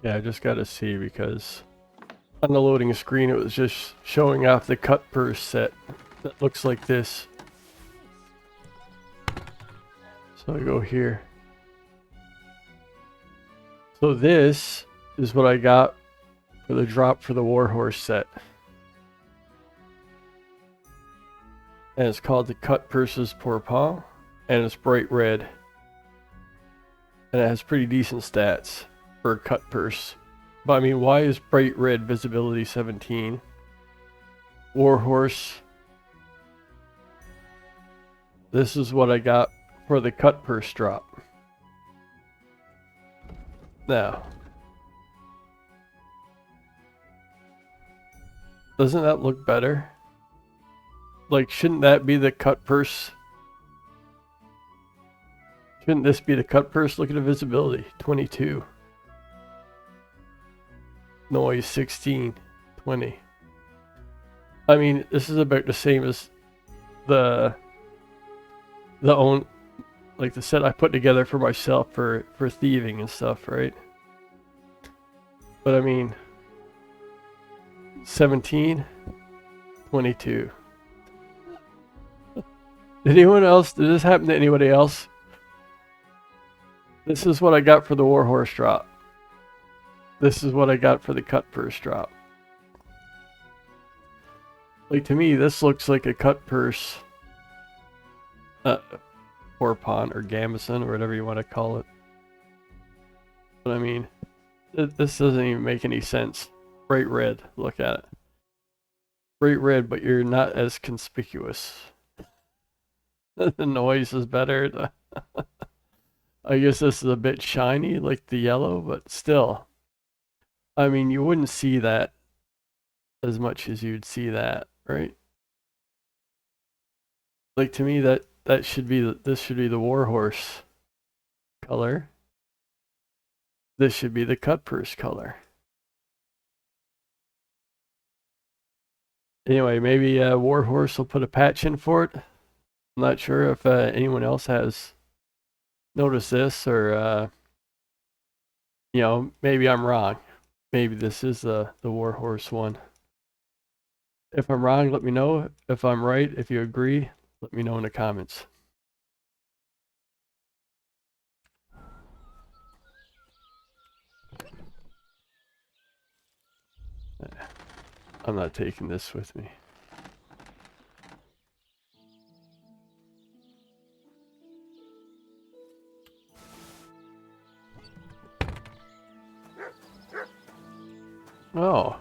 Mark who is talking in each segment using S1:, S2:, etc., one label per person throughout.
S1: Yeah, I just gotta see because on the loading screen it was just showing off the cut purse set that looks like this. So I go here. So this is what I got for the drop for the Warhorse set. And it's called the Cut Purses Pourpoint, and it's bright red. And it has pretty decent stats for a cut purse. But I mean, why is bright red visibility 17? Warhorse. This is what I got for the cut purse drop. Now, doesn't that look better? Like, shouldn't that be the cut purse? Shouldn't this be the cut purse? Look at the visibility, 22. Noise, 16, 20. I mean, this is about the same as the set I put together for myself for thieving and stuff, right? But I mean, 17, 22. Anyone else? Did this happen to anybody else? This is what I got for the Warhorse drop. This is what I got for the cut purse drop. Like, to me, this looks like a cut purse. Pourpoint or gambeson or whatever you want to call it. But I mean, this doesn't even make any sense. Bright red, look at it. Bright red, but you're not as conspicuous. The noise is better. I guess this is a bit shiny, like the yellow, but still. I mean, you wouldn't see that as much as you'd see that, right? Like, to me, that should be this should be the Warhorse color. This should be the cut purse color. Anyway, maybe Warhorse will put a patch in for it. I'm not sure if anyone else has noticed this, or you know, maybe I'm wrong. Maybe this is the Warhorse one. If I'm wrong, let me know. If I'm right, if you agree, let me know in the comments. I'm not taking this with me. Oh.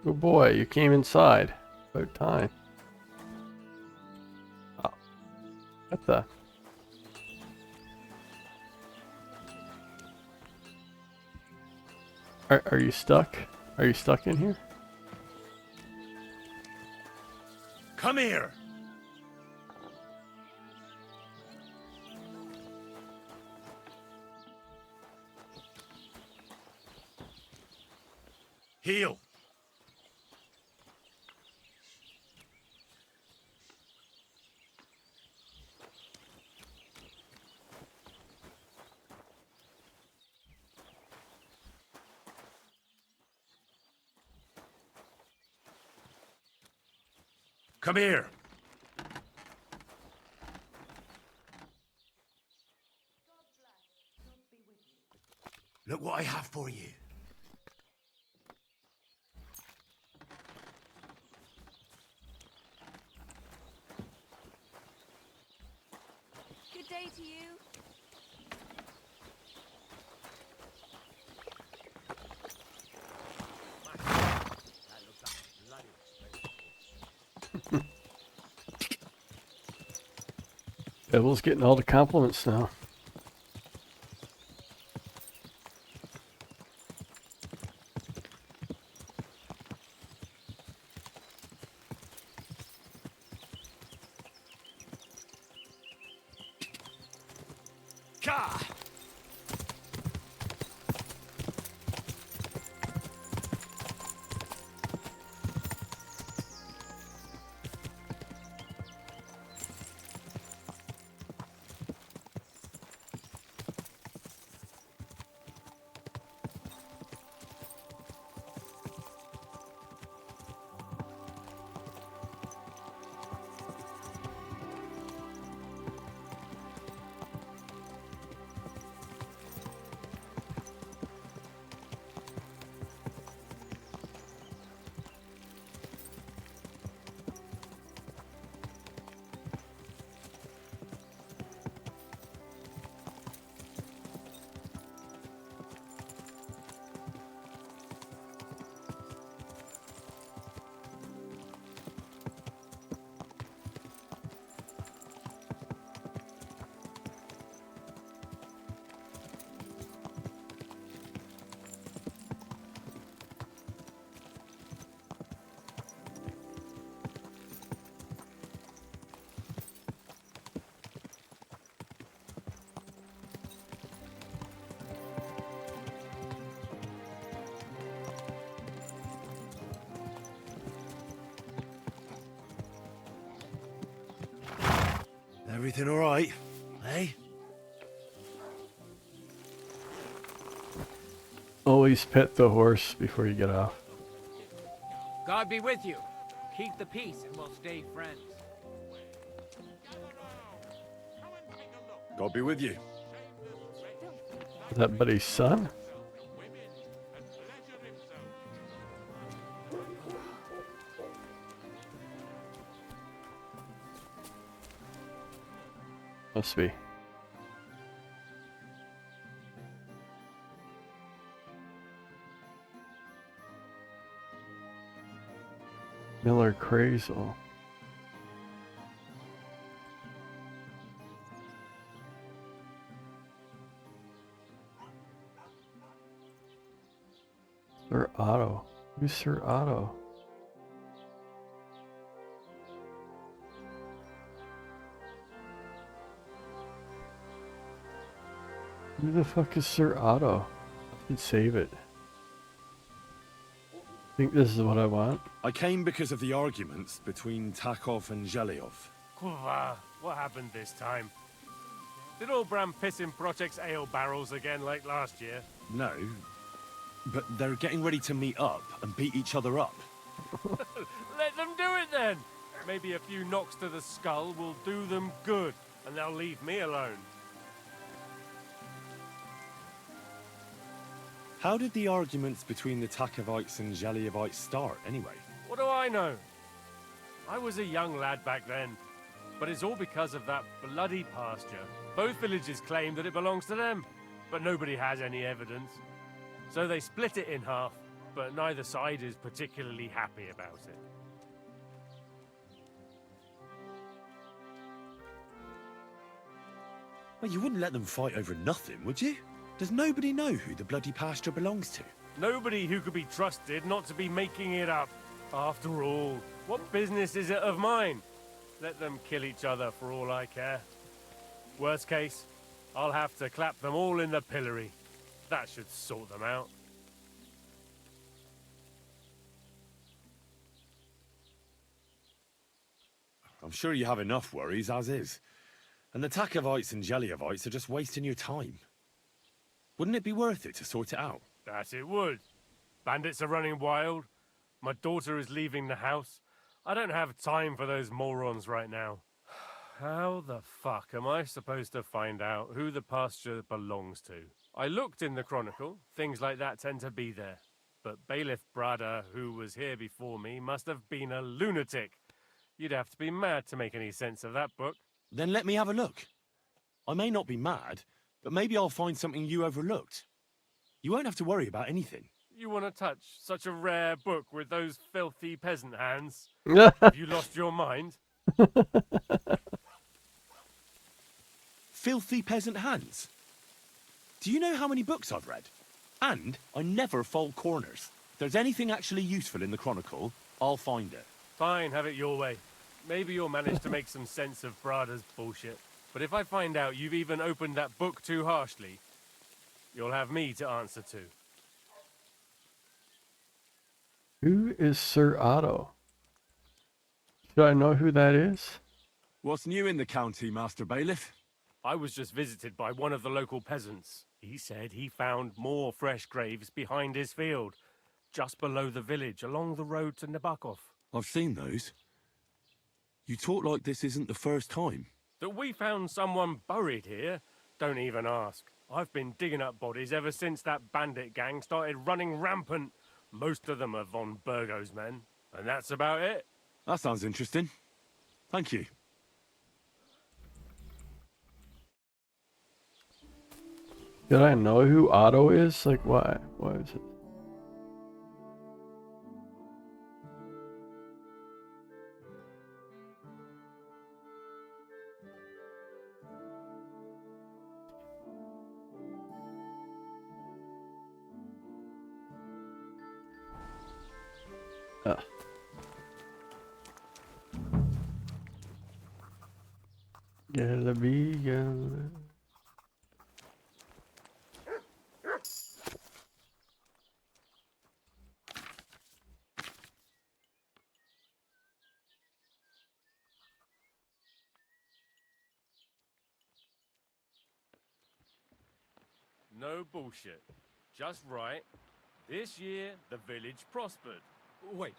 S1: Good boy, you came inside. About time. Oh. What the? Are you stuck? Are you stuck in here?
S2: Come here. Heal. Come here. Look what I have for you.
S3: Good day to you.
S1: Devil's getting all the compliments now.
S2: Ka! Everything all right? Hey?
S1: Always pet the horse before you get off.
S4: God be with you. Keep the peace and we'll stay friends.
S2: God be with you.
S1: Is that Buddy's son? Must be. Miller Crazel. Sir Otto. Who's Sir Otto? Who the fuck is Sir Otto? I should save it. Think this is what I want?
S2: I came because of the arguments between Takov and Zhelyov.
S5: Kurva, what happened this time? Did all Bram piss in Project's ale barrels again like last year?
S2: No, but they're getting ready to meet up and beat each other up.
S5: Let them do it then! Maybe a few knocks to the skull will do them good, and they'll leave me alone.
S2: How did the arguments between the Takovites and Zhelyevites start, anyway?
S5: What do I know? I was a young lad back then, but it's all because of that bloody pasture. Both villages claim that it belongs to them, but nobody has any evidence. So they split it in half, but neither side is particularly happy about it.
S2: Well, you wouldn't let them fight over nothing, would you? Does nobody know who the bloody pasture belongs to?
S5: Nobody who could be trusted not to be making it up. After all, what business is it of mine? Let them kill each other for all I care. Worst case, I'll have to clap them all in the pillory. That should sort them out.
S2: I'm sure you have enough worries as is. And the Takovites and Zhelyevites are just wasting your time. Wouldn't it be worth it to sort it out?
S5: That it would. Bandits are running wild. My daughter is leaving the house. I don't have time for those morons right now. How the fuck am I supposed to find out who the pasture belongs to? I looked in the Chronicle. Things like that tend to be there. But Bailiff Brada, who was here before me, must have been a lunatic. You'd have to be mad to make any sense of that book.
S2: Then let me have a look. I may not be mad, but maybe I'll find something you overlooked. You won't have to worry about anything.
S5: You want to touch such a rare book with those filthy peasant hands? Have you lost your mind?
S2: Filthy peasant hands? Do you know how many books I've read? And I never fold corners. If there's anything actually useful in the Chronicle, I'll find it.
S5: Fine, have it your way. Maybe you'll manage to make some sense of Brada's bullshit. But if I find out you've even opened that book too harshly, you'll have me to answer to.
S1: Who is Sir Otto? Should I know who that is?
S2: What's new in the county, Master Bailiff?
S5: I was just visited by one of the local peasants. He said he found more fresh graves behind his field, just below the village, along the road to Nabokov.
S2: I've seen those. You talk like this isn't the first time.
S5: That we found someone buried here? Don't even ask. I've been digging up bodies ever since that bandit gang started running rampant. Most of them are von Burgo's men. And that's about it.
S2: That sounds interesting. Thank you.
S1: Did I know who Otto is? Like, why? Why is it? Ah. Gonna be gonna.
S5: No bullshit. Just right. This year, the village prospered.
S4: Wait.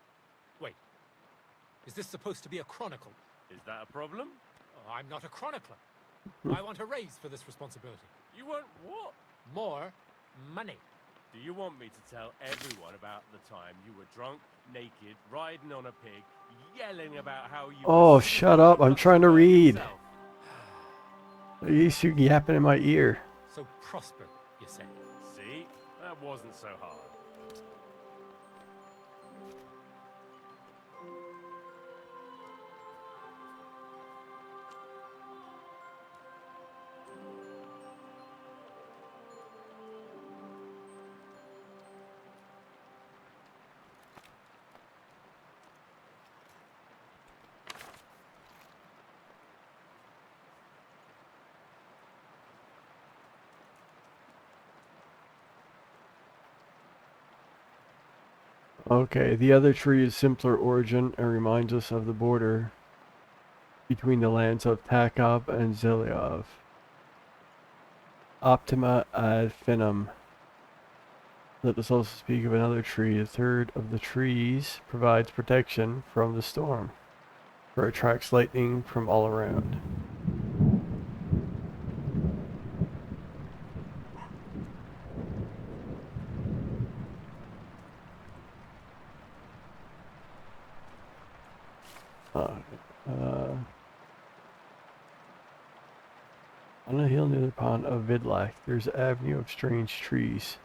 S4: Is this supposed to be a chronicle?
S5: Is that a problem?
S4: Oh, I'm not a chronicler. I want a raise for this responsibility.
S5: You want what?
S4: More money.
S5: Do you want me to tell everyone about the time you were drunk, naked, riding on a pig, yelling about how you
S1: Oh,
S5: were
S1: shut up. I'm trying to
S5: about
S1: read.
S5: yourself?
S1: You two yapping in my ear.
S4: So prosper, you say?
S5: See? That wasn't so hard.
S1: Okay, the other tree is simpler origin and reminds us of the border between the lands of Takov and Ziliov. Optima ad finum. Let us also speak of another tree. The third of the trees provides protection from the storm, for it attracts lightning from all around. On a hill near the pond of Vidlak, there's an avenue of strange trees,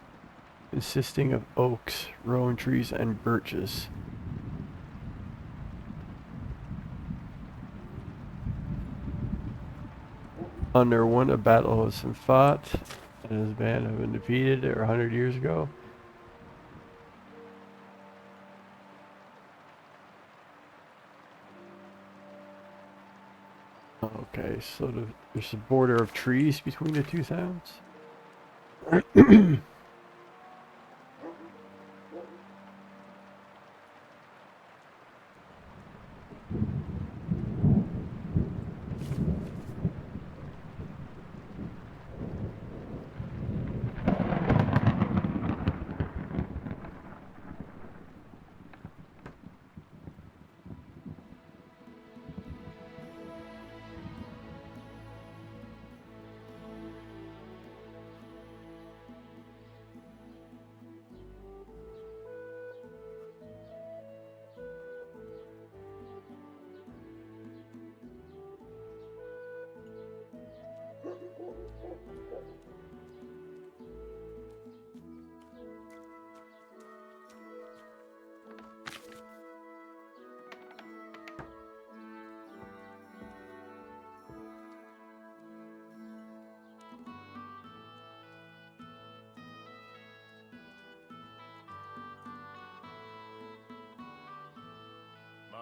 S1: consisting of oaks, rowan trees, and birches. Under one, a battle has been fought, and his band have been defeated 100 years ago. Okay, so there's a border of trees between the two towns.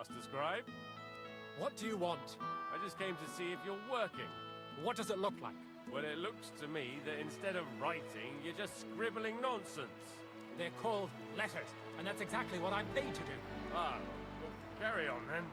S5: Master Scribe,
S4: What do you want?
S5: I just came to see if you're working.
S4: What does it look like?
S5: Well, it looks to me that instead of writing, you're just scribbling nonsense.
S4: They're called letters, and that's exactly what I'm paid to do.
S5: Ah, well, carry on then.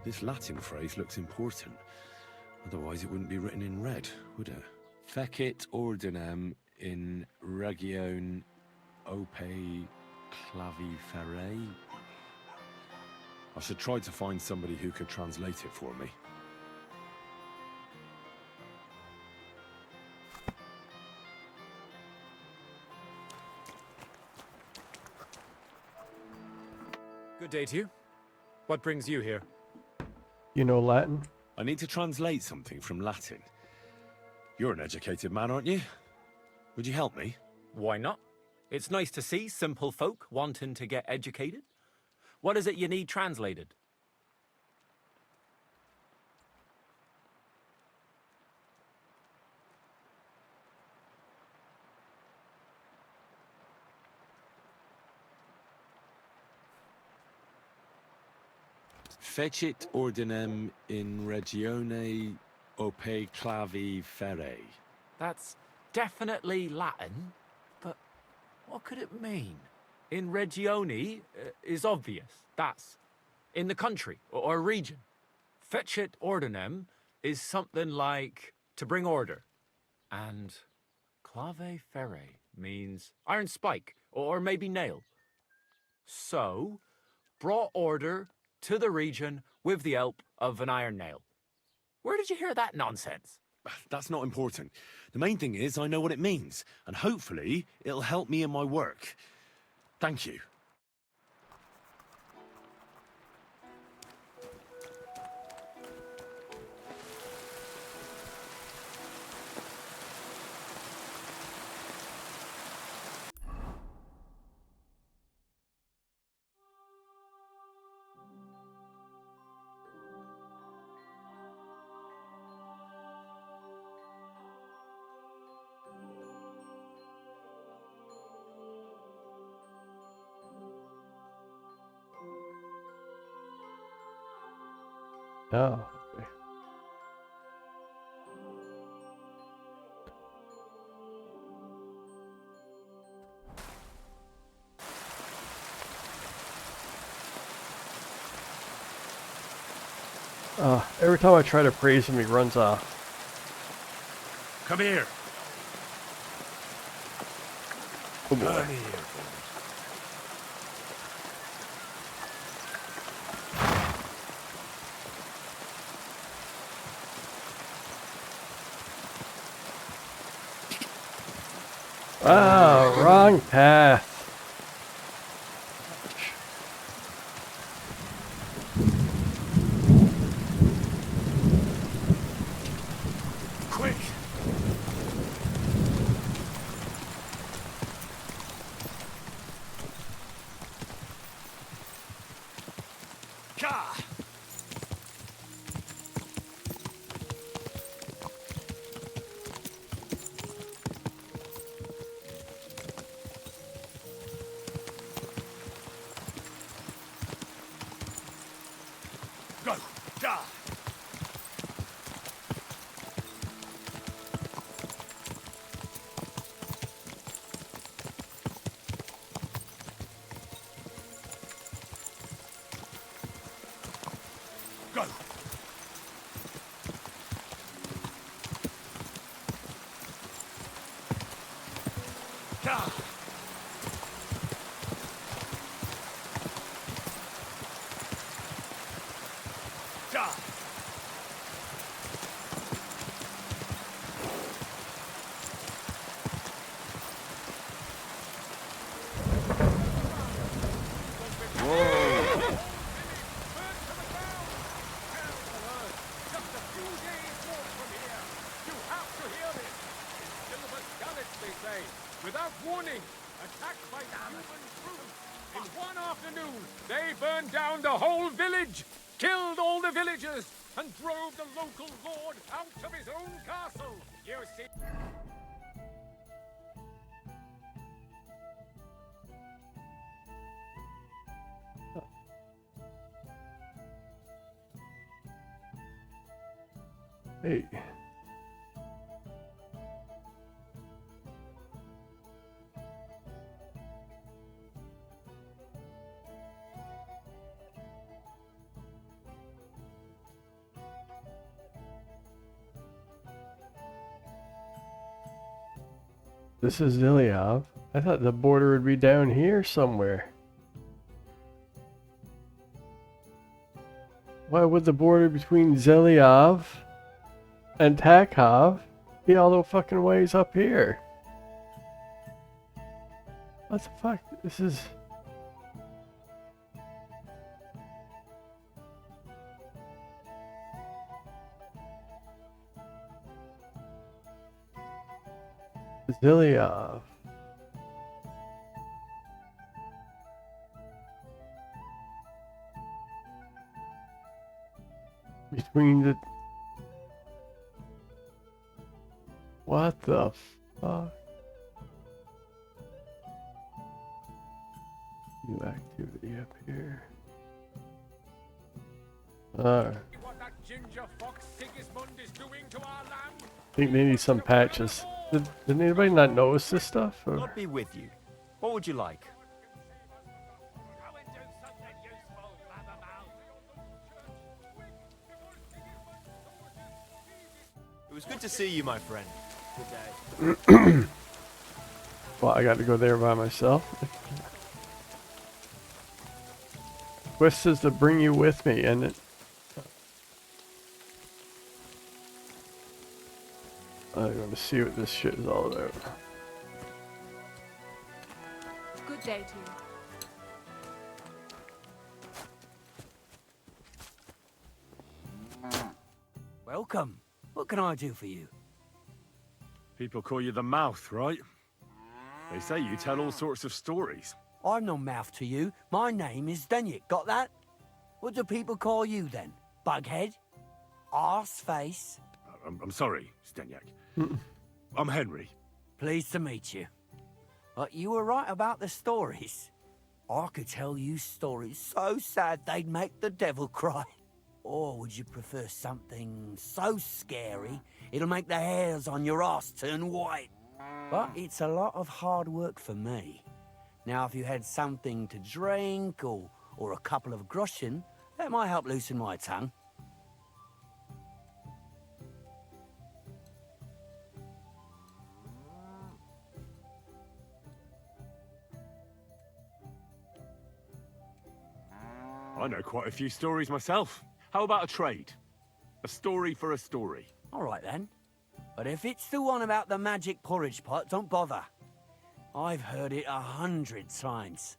S2: This Latin phrase looks important. Otherwise it wouldn't be written in red, would it? Fecit ordinem in region ope claviferae. I should try to find somebody who could translate it for me.
S6: Good day to you. What brings you here?
S1: You know Latin?
S2: I need to translate something from Latin. You're an educated man, aren't you? Would you help me?
S6: Why not? It's nice to see simple folk wanting to get educated. What is it you need translated?
S2: Fecit ordinem in regione ope claviferae.
S6: That's definitely Latin, but what could it mean? In regione is obvious. That's in the country or region. Fecit ordinem is something like to bring order. And clave ferre means iron spike or maybe nail. So, brought order to the region with the help of an iron nail. Where did you hear that nonsense?
S2: That's not important. The main thing is I know what it means, and hopefully it'll help me in my work. Thank you.
S1: Oh, okay. Every time I try to praise him, he runs off.
S5: Come here.
S1: Oh boy.
S5: Come here.
S1: Ah, wrong path.
S2: Quick! Ka! Go! Ka! Go! Ka! Ka!
S4: Just a few days walk from here. You have to hear this. Deliverance Galax, they say. Without warning, attacked by human troops. In one afternoon, they burned down the whole village, killed all the villagers, and drove the local lord out of his own castle. You see...
S1: Hey. This is Iliov. I thought the border would be down here somewhere. Why would the border between Zeliov and Takhov be all the fucking ways up here? What the fuck? This is... Ziliov. Between the... What the fuck? New activity up here. Alright.
S4: What that ginger fox Sigismund is doing to our land?
S1: I think they need some patches. Did anybody not notice this stuff? Or?
S6: God be with you. What would you like?
S4: Go and do something useful, blabbermouth.
S7: It was good to see you, my friend. Good day.
S1: Well, I got to go there by myself. Quest says to bring you with me, and it... I'm going to see what this shit is all about.
S3: Good day to you.
S8: Welcome. What can I do for you?
S2: People call you the mouth, right? They say you tell all sorts of stories.
S8: I'm no mouth to you. My name is Denyek. Got that? What do people call you then? Bughead? Arseface?
S2: I'm sorry, Stenyak. I'm Henry.
S8: Pleased to meet you. But you were right about the stories. I could tell you stories so sad they'd make the devil cry. Or would you prefer something so scary it'll make the hairs on your ass turn white? But it's a lot of hard work for me. Now, if you had something to drink or a couple of groschen, that might help loosen my tongue.
S2: I know quite a few stories myself. How about a trade? A story for a story.
S8: All right, then. But if it's the one about the magic porridge pot, don't bother. I've heard it 100 times.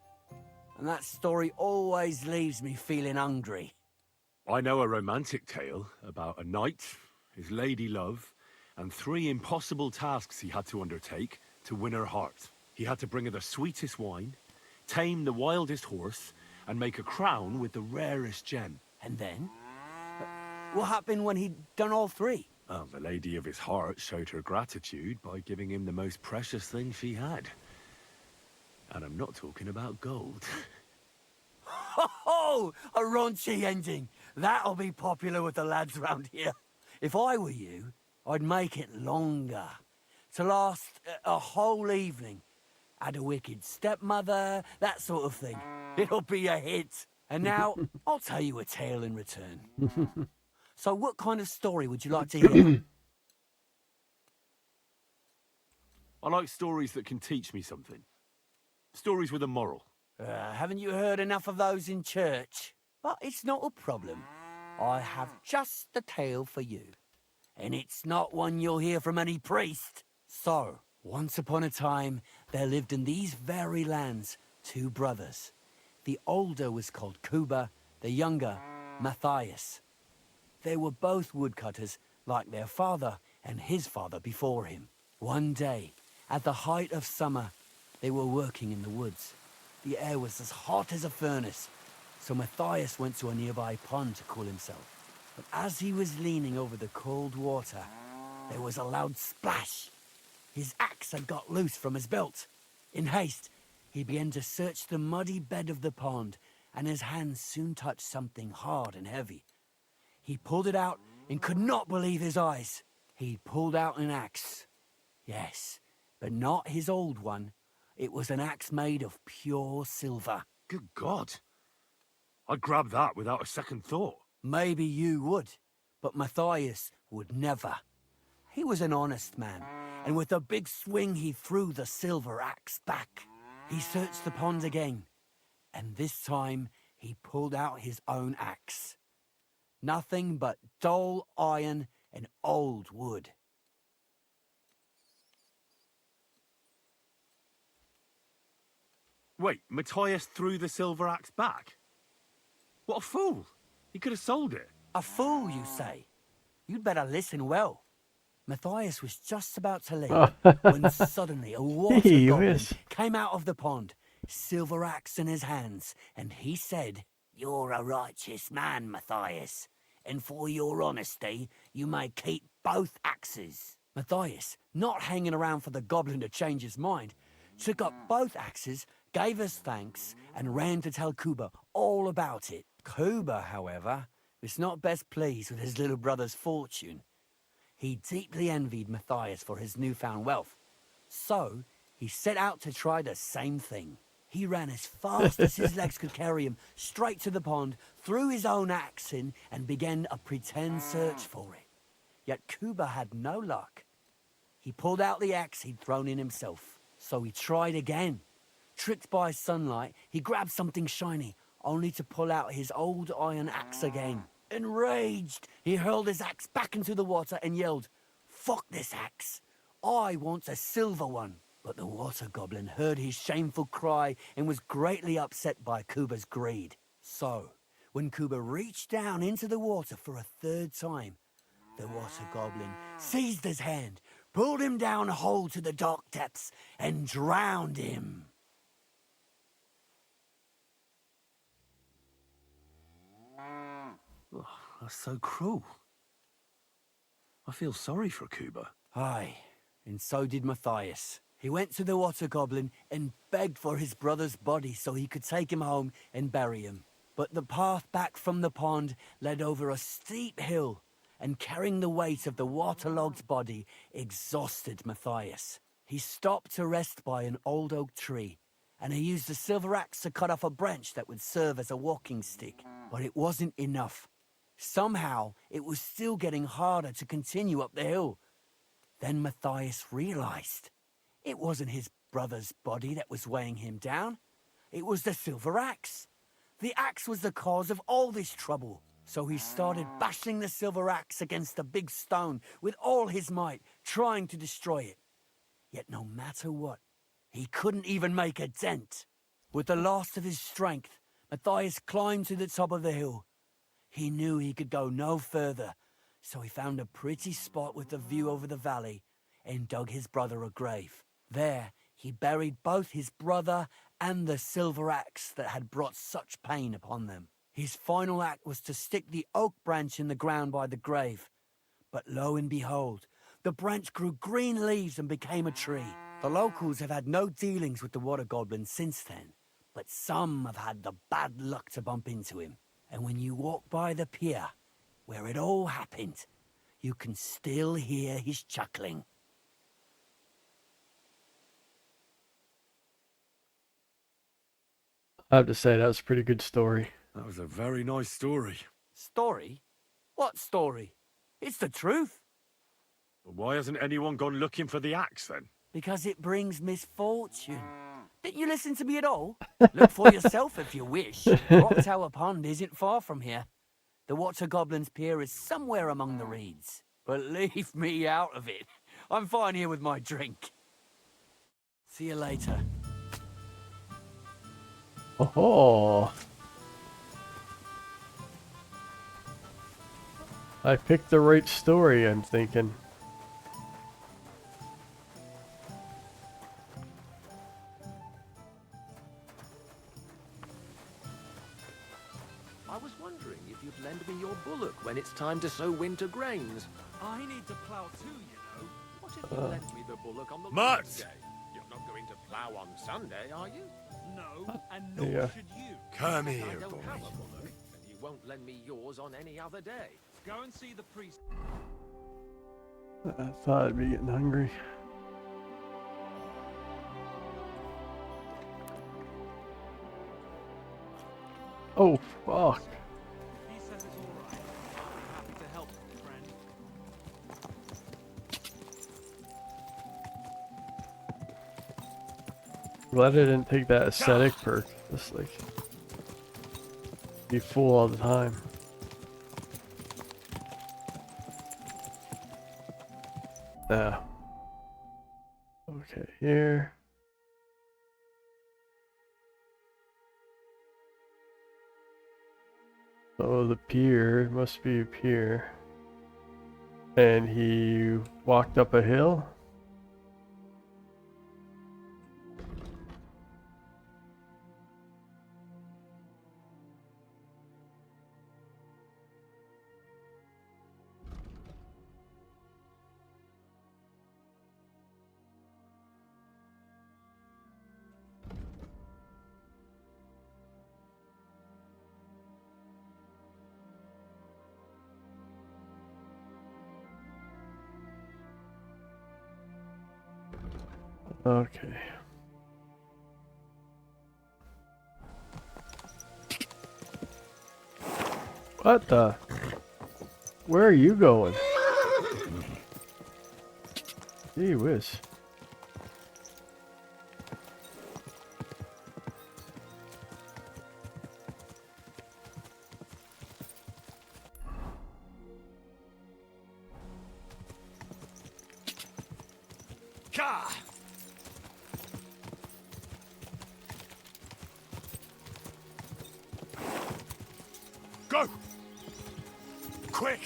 S8: And that story always leaves me feeling hungry.
S2: I know a romantic tale about a knight, his lady love, and 3 impossible tasks he had to undertake to win her heart. He had to bring her the sweetest wine, tame the wildest horse, and make a crown with the rarest gem.
S8: And then? What happened when he'd done all 3?
S2: Well, the lady of his heart showed her gratitude by giving him the most precious thing she had. And I'm not talking about gold.
S8: Ho! A raunchy ending. That'll be popular with the lads round here. If I were you, I'd make it longer. To last a whole evening. Add a wicked stepmother, that sort of thing. It'll be a hit. And now, I'll tell you a tale in return. So what kind of story would you like to hear?
S2: I like stories that can teach me something. Stories with a moral.
S8: Haven't you heard enough of those in church? But it's not a problem. I have just the tale for you. And it's not one you'll hear from any priest. So, once upon a time, there lived in these very lands 2 brothers. The older was called Kuba, the younger, Matthias. They were both woodcutters, like their father and his father before him. One day, at the height of summer, they were working in the woods. The air was as hot as a furnace, so Matthias went to a nearby pond to cool himself. But as he was leaning over the cold water, there was a loud splash. His axe had got loose from his belt. In haste, he began to search the muddy bed of the pond, and his hands soon touched something hard and heavy. He pulled it out and could not believe his eyes. He pulled out an axe. Yes, but not his old one. It was an axe made of pure silver.
S2: Good God. I'd grab that without a second thought.
S8: Maybe you would, but Matthias would never. He was an honest man, and with a big swing he threw the silver axe back. He searched the pond again, and this time he pulled out his own axe. Nothing but dull iron and old wood.
S2: Wait, Matthias threw the silver axe back? What a fool! He could have sold it.
S8: A fool, you say? You'd better listen well. Matthias was just about to leave when suddenly a water
S1: He
S8: goblin
S1: was.
S8: came out of the pond, silver axe in his hands, and he said, "You're a righteous man, Matthias, and for your honesty, you may keep both axes." Matthias, not hanging around for the goblin to change his mind, took up both axes, gave us thanks, and ran to tell Kuba all about it. Kuba, however, was not best pleased with his little brother's fortune. He deeply envied Matthias for his newfound wealth, so he set out to try the same thing. He ran as fast as his legs could carry him straight to the pond, threw his own axe in, and began a pretend search for it. Yet Kuba had no luck. He pulled out the axe he'd thrown in himself, so he tried again. Tricked by sunlight, he grabbed something shiny, only to pull out his old iron axe again. Enraged, he hurled his axe back into the water and yelled, "Fuck this axe! I want a silver one!" But the water goblin heard his shameful cry and was greatly upset by Kuba's greed. So, when Kuba reached down into the water for a third time, the water goblin seized his hand, pulled him down whole to the dark depths, and drowned him.
S2: Oh, that's so cruel. I feel sorry for Kuba.
S8: Aye, and so did Matthias. He went to the water goblin and begged for his brother's body so he could take him home and bury him. But the path back from the pond led over a steep hill, and carrying the weight of the waterlogged body exhausted Matthias. He stopped to rest by an old oak tree, and he used a silver axe to cut off a branch that would serve as a walking stick. But it wasn't enough. Somehow, it was still getting harder to continue up the hill. Then Matthias realized it wasn't his brother's body that was weighing him down. It was the silver axe. The axe was the cause of all this trouble. So he started bashing the silver axe against the big stone with all his might, trying to destroy it. Yet no matter what, he couldn't even make a dent. With the last of his strength, Matthias climbed to the top of the hill. He knew he could go no further, so he found a pretty spot with a view over the valley and dug his brother a grave. There, he buried both his brother and the silver axe that had brought such pain upon them. His final act was to stick the oak branch in the ground by the grave. But lo and behold, the branch grew green leaves and became a tree. The locals have had no dealings with the water goblin since then, but some have had the bad luck to bump into him. And when you walk by the pier, where it all happened, you can still hear his chuckling.
S1: I have to say, that was a pretty good story.
S2: That was a very nice story.
S8: Story? What story? It's the truth.
S2: But why hasn't anyone gone looking for the axe then?
S8: Because it brings misfortune. Didn't you listen to me at all? Look for yourself if you wish. Rock Tower Pond isn't far from here. The Water Goblin's Pier is somewhere among the reeds. But leave me out of it. I'm fine here with my drink. See you later.
S1: Oh, I picked the right story, I'm thinking.
S7: I was wondering if you'd lend me your bullock when it's time to sow winter grains. I need to plough too, you know. What if you lent me the bullock on the
S2: Mutt!
S7: Lord's Day? You're not going to plough on Sunday, are you?
S5: No, and
S1: nor Yeah.
S5: should you.
S2: Come
S7: I
S2: here,
S7: don't
S2: boy.
S7: have a bullock, and you won't lend me yours on any other day.
S5: Go and see the priest.
S1: I thought I'd be getting hungry. Oh, fuck.
S5: He says it's all right. I'm happy to help, friend.
S1: Glad I didn't take that aesthetic perk. Just like be full all the time. Ah. Okay, here. So the pier must be a pier. And he walked up a hill. Okay. What the? Where are you going? Gee whiz.
S4: Go! Quick!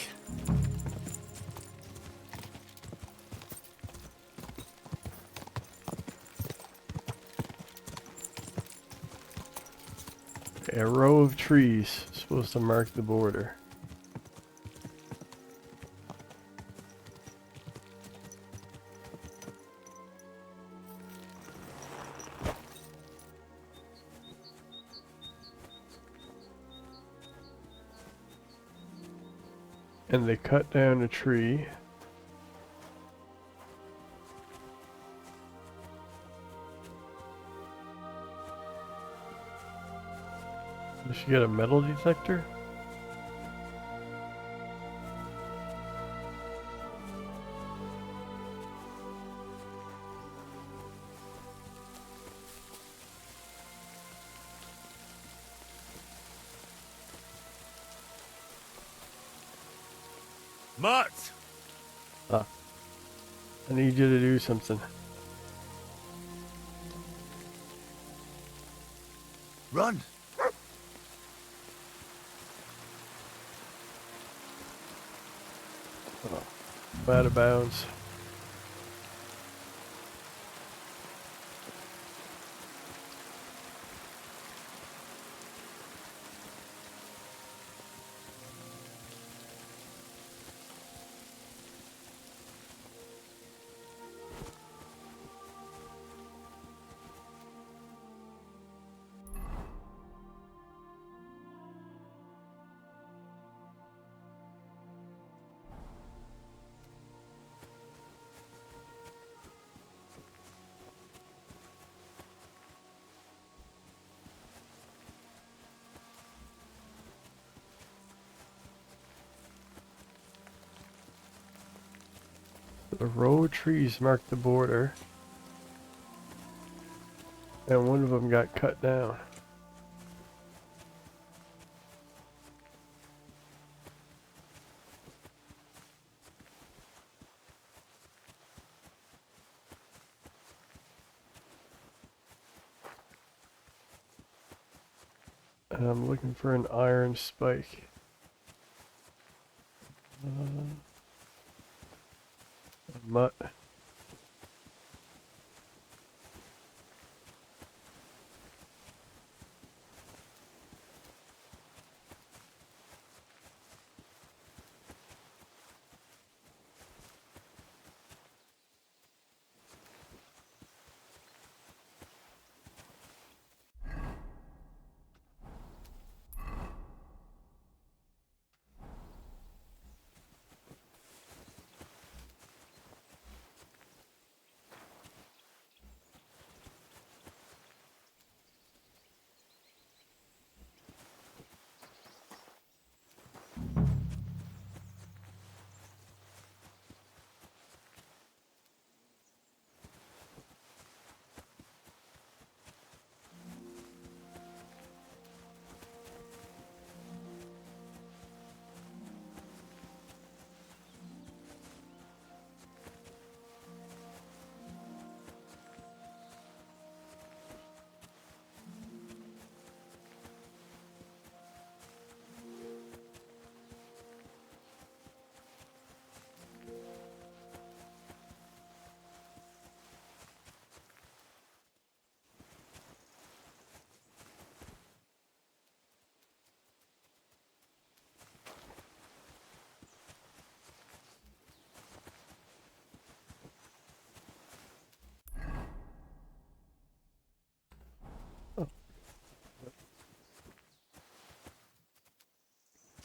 S1: A row of trees supposed to mark the border. And they cut down a tree. Does she get a metal detector?
S4: Mutt!
S1: Ah. I need you to do something.
S4: Run!
S1: I'm out of bounds. The row of trees mark the border. And one of them got cut down. And I'm looking for an iron spike. Mutt.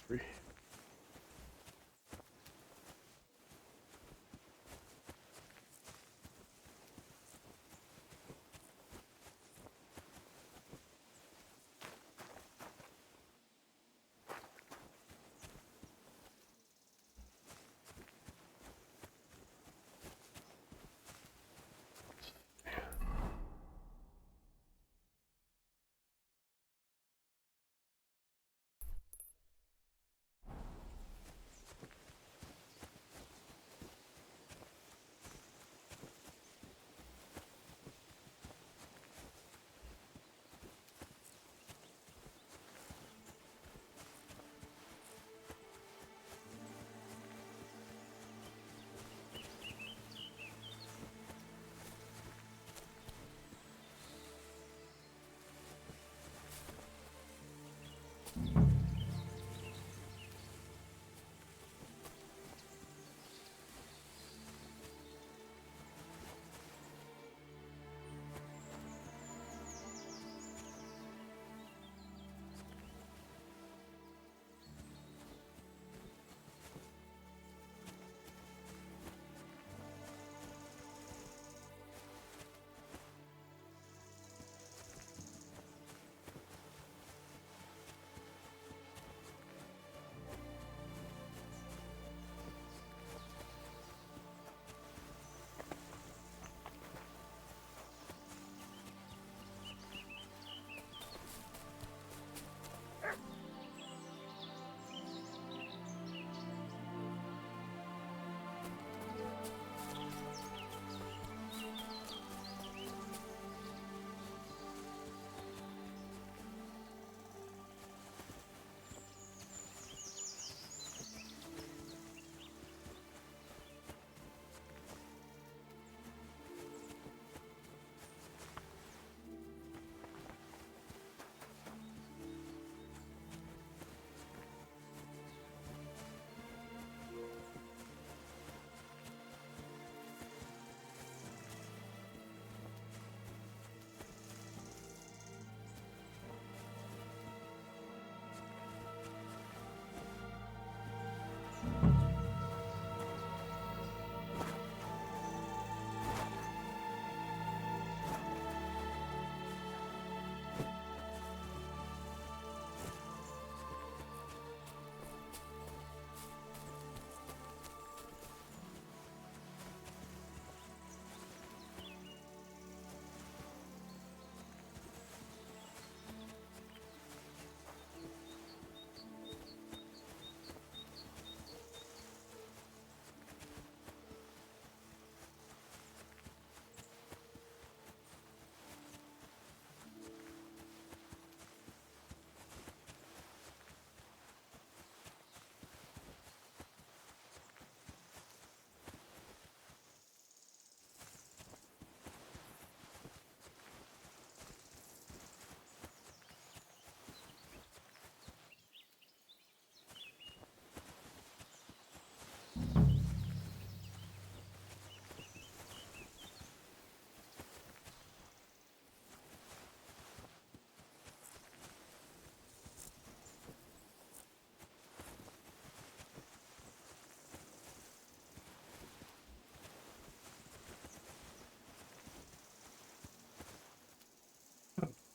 S1: free.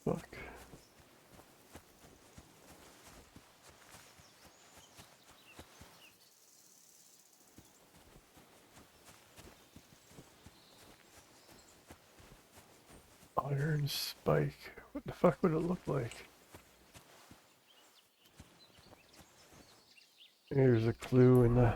S1: Fuck. Iron spike. What the fuck would it look like? Here's a clue in the...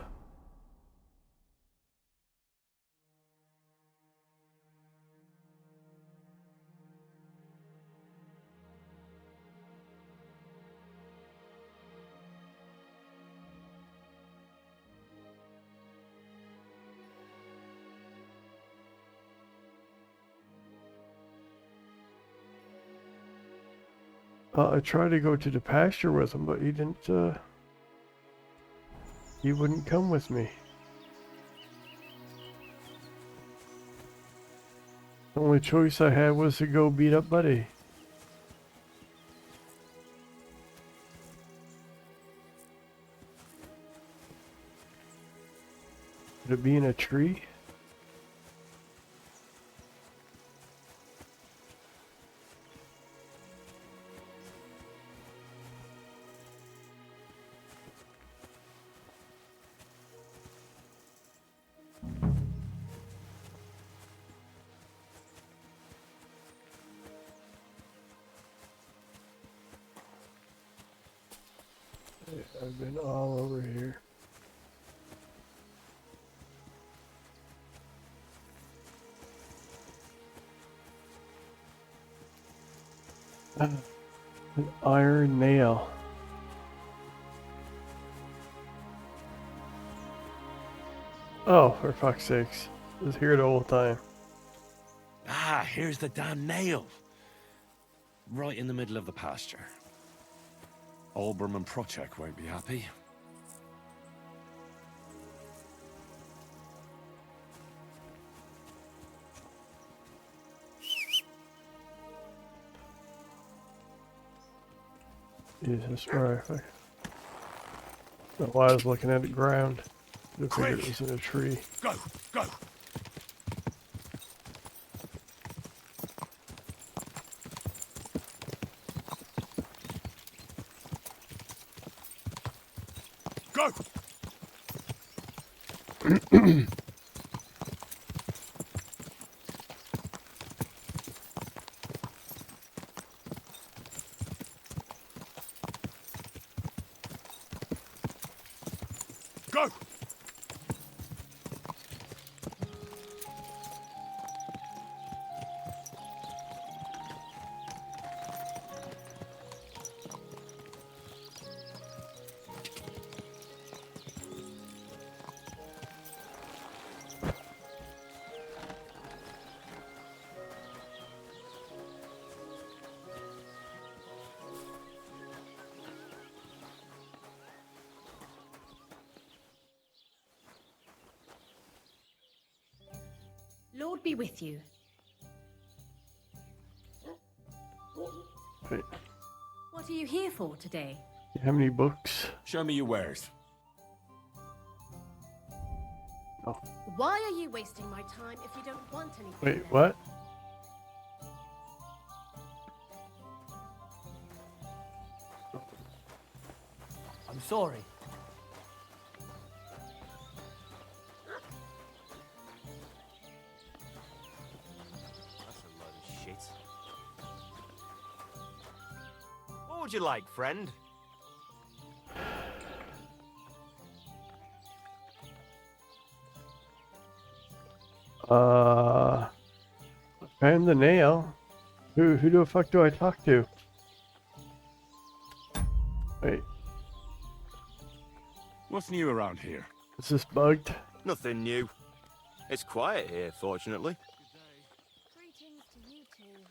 S1: I tried to go to the pasture with him, but he didn't, he wouldn't come with me. The only choice I had was to go beat up Buddy. Could it be in a tree? I've been all over here. An iron nail. Oh, for fuck's sakes. It was here the whole time.
S2: Ah, here's the damn nail. Right in the middle of the pasture. Olbram and Prochek won't be happy.
S1: Jesus Christ. That's why I was looking at the ground. I figured it was in a tree.
S4: Go, go. Go. Go.
S9: Lord be with you.
S1: Wait,
S9: What are you here for today?
S1: you have any books?
S2: Show me your wares.
S9: Why are you wasting my time if you don't want anything?
S1: Wait,
S9: then?
S1: what?
S8: I'm sorry.
S6: That's a load of shit. What would you like, friend?
S1: Found the nail. Who the fuck do I talk to? Wait,
S2: What's new around here?
S1: is this bugged?
S10: Nothing new. It's quiet here, fortunately.
S9: Greetings to you too.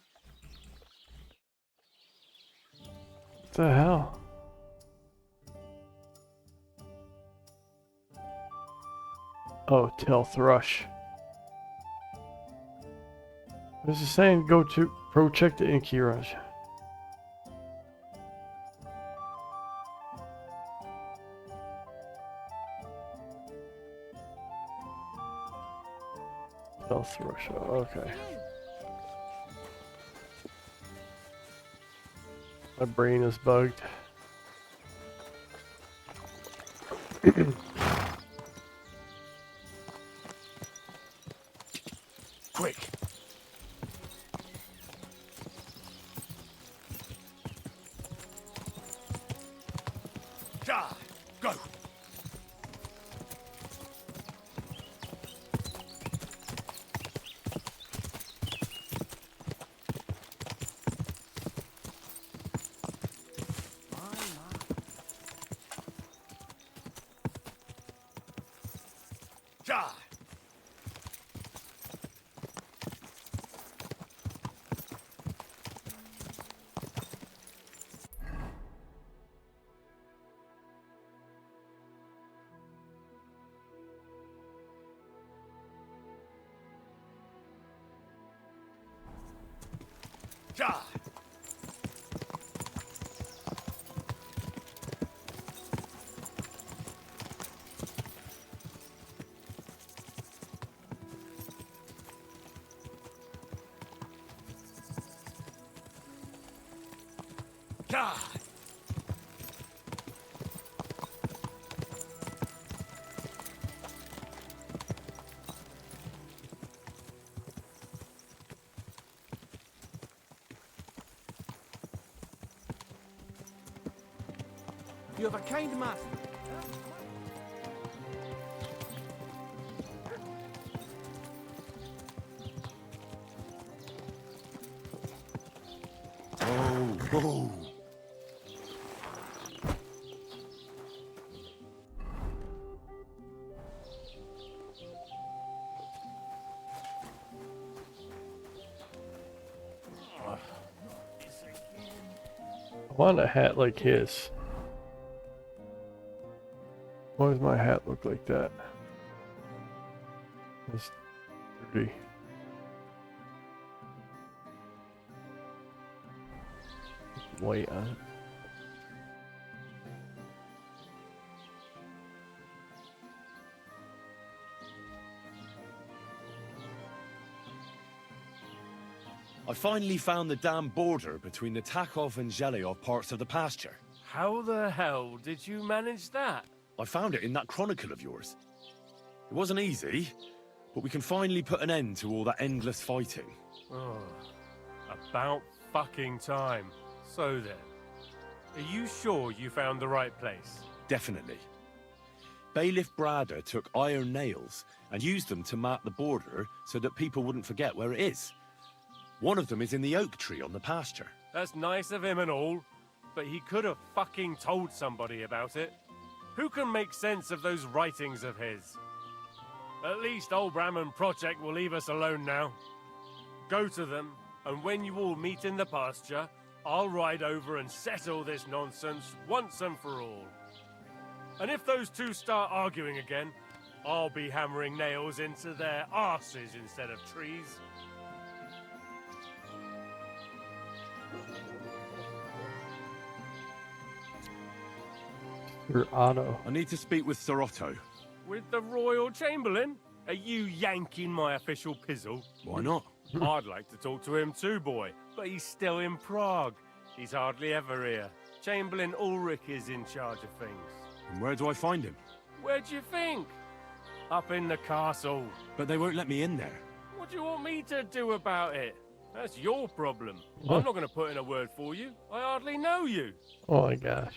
S1: What the hell? Oh, tell thrush. This is saying go to check the Inky Rush. Tell thrush. Oh, okay. My brain is bugged.
S4: Quick. Ja, go. Ja. Ja.
S6: God.
S7: You have a kind master.
S2: Oh, whoa.
S1: I want a hat like his. Why does my hat look like that? It's dirty. White on it.
S2: I finally found the damn border between the Takov and Zhelyov parts of the pasture.
S5: How the hell did you manage that?
S2: I found it in that chronicle of yours. It wasn't easy, but we can finally put an end to all that endless fighting.
S5: Oh, about fucking time. So then, are you sure you found the right place?
S2: Definitely. Bailiff Brada took iron nails and used them to mark the border so that people wouldn't forget where it is. One of them is in the oak tree on the pasture.
S5: That's nice of him and all, but he could have fucking told somebody about it. Who can make sense of those writings of his? At least old Brahman Project will leave us alone now. Go to them, and when you all meet in the pasture, I'll ride over and settle this nonsense once and for all. And if those two start arguing again, I'll be hammering nails into their arses instead of trees.
S1: Your Otto.
S2: I need to speak with Sir Otto.
S5: With the Royal Chamberlain? Are you yanking my official pizzle?
S2: Why not?
S5: I'd like to talk to him too, boy, but he's still in Prague. He's hardly ever here. Chamberlain Ulrich is in charge of things.
S2: And where do I find him?
S5: Where do you think? Up in the castle.
S2: But they won't let me in there.
S5: What do you want me to do about it? That's your problem. I'm not going to put in a word for you. I hardly know you.
S1: Oh my gosh.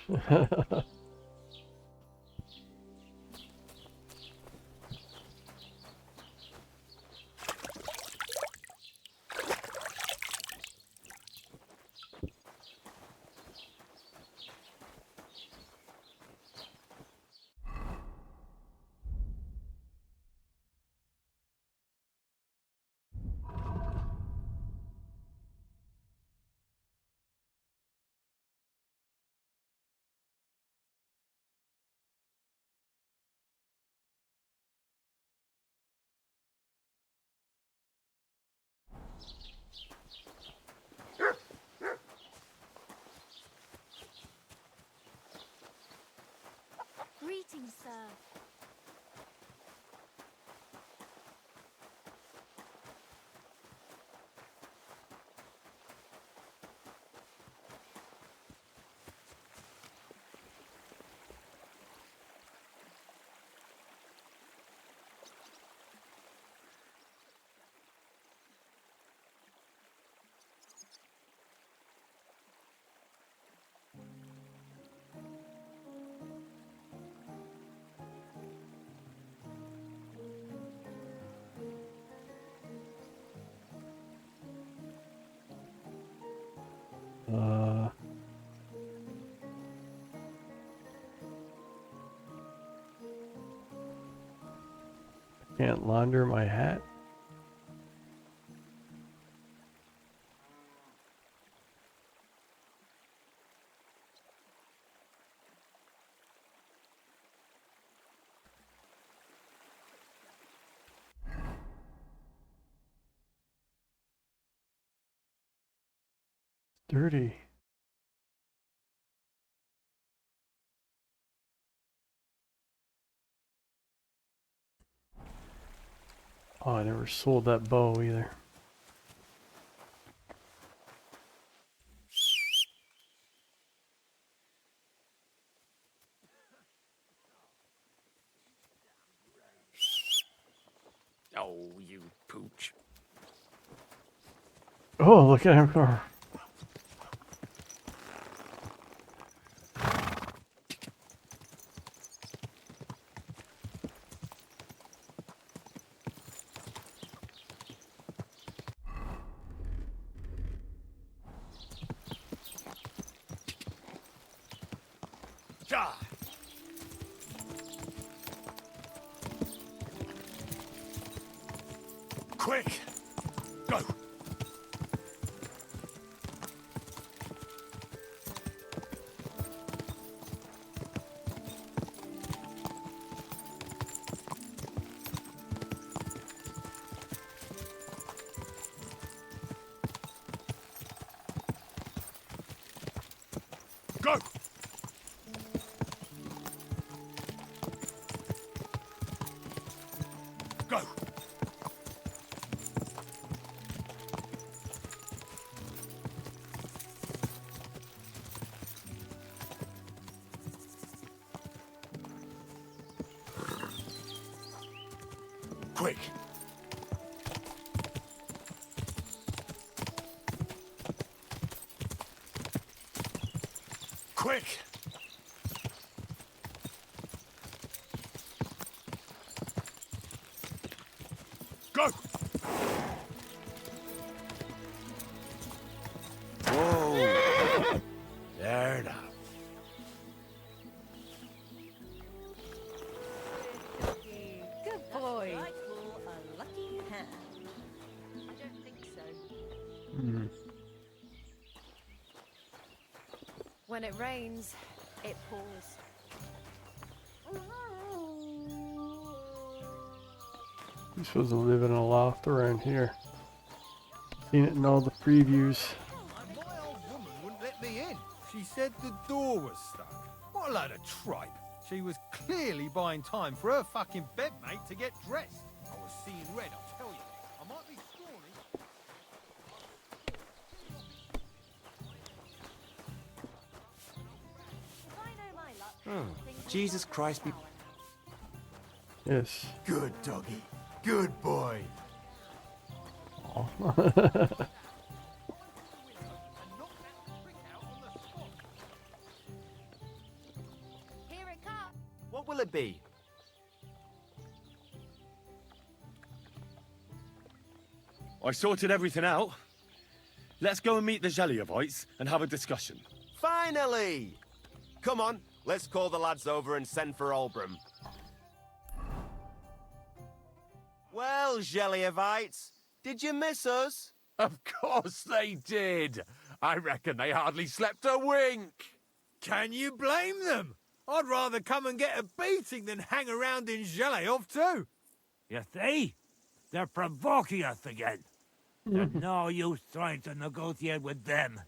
S9: Greetings, sir. Can't launder my hat. Dirty. Oh, I never sold that bow either.
S7: Oh, you pooch.
S1: Oh, look at him go.
S4: Ja! Quick! Go! Go! Go! Quick! Quick! Go!
S2: Whoa! There now.
S11: Good boy. I pull a lucky hand. I don't think so.
S1: Hmm.
S3: When it rains, it pours.
S1: You're supposed to live in a loft around here. Seen it in all the previews.
S4: My old woman wouldn't let me in. She said the door was stuck. What a load of tripe. She was clearly buying time for her fucking bedmate to get dressed. I was seeing red, I'll tell you. I might be scrawny.
S11: If I know my luck,
S10: Oh,
S11: things will
S10: Jesus
S11: work
S10: Christ,
S11: out.
S1: Yes.
S4: Good doggy. Good boy.
S1: Aw.
S3: Here it comes.
S10: what will it be?
S2: I sorted everything out. Let's go and meet the Zheliovites and have a discussion.
S10: Finally! Come on, let's call the lads over and send for Olbram. Well, Zheliovites, did you miss us?
S6: Of course they did. I reckon they hardly slept a wink.
S4: Can you blame them? I'd rather come and get a beating than hang around in Zheleov too.
S8: You see? They're provoking us again. There's no use trying to negotiate with them.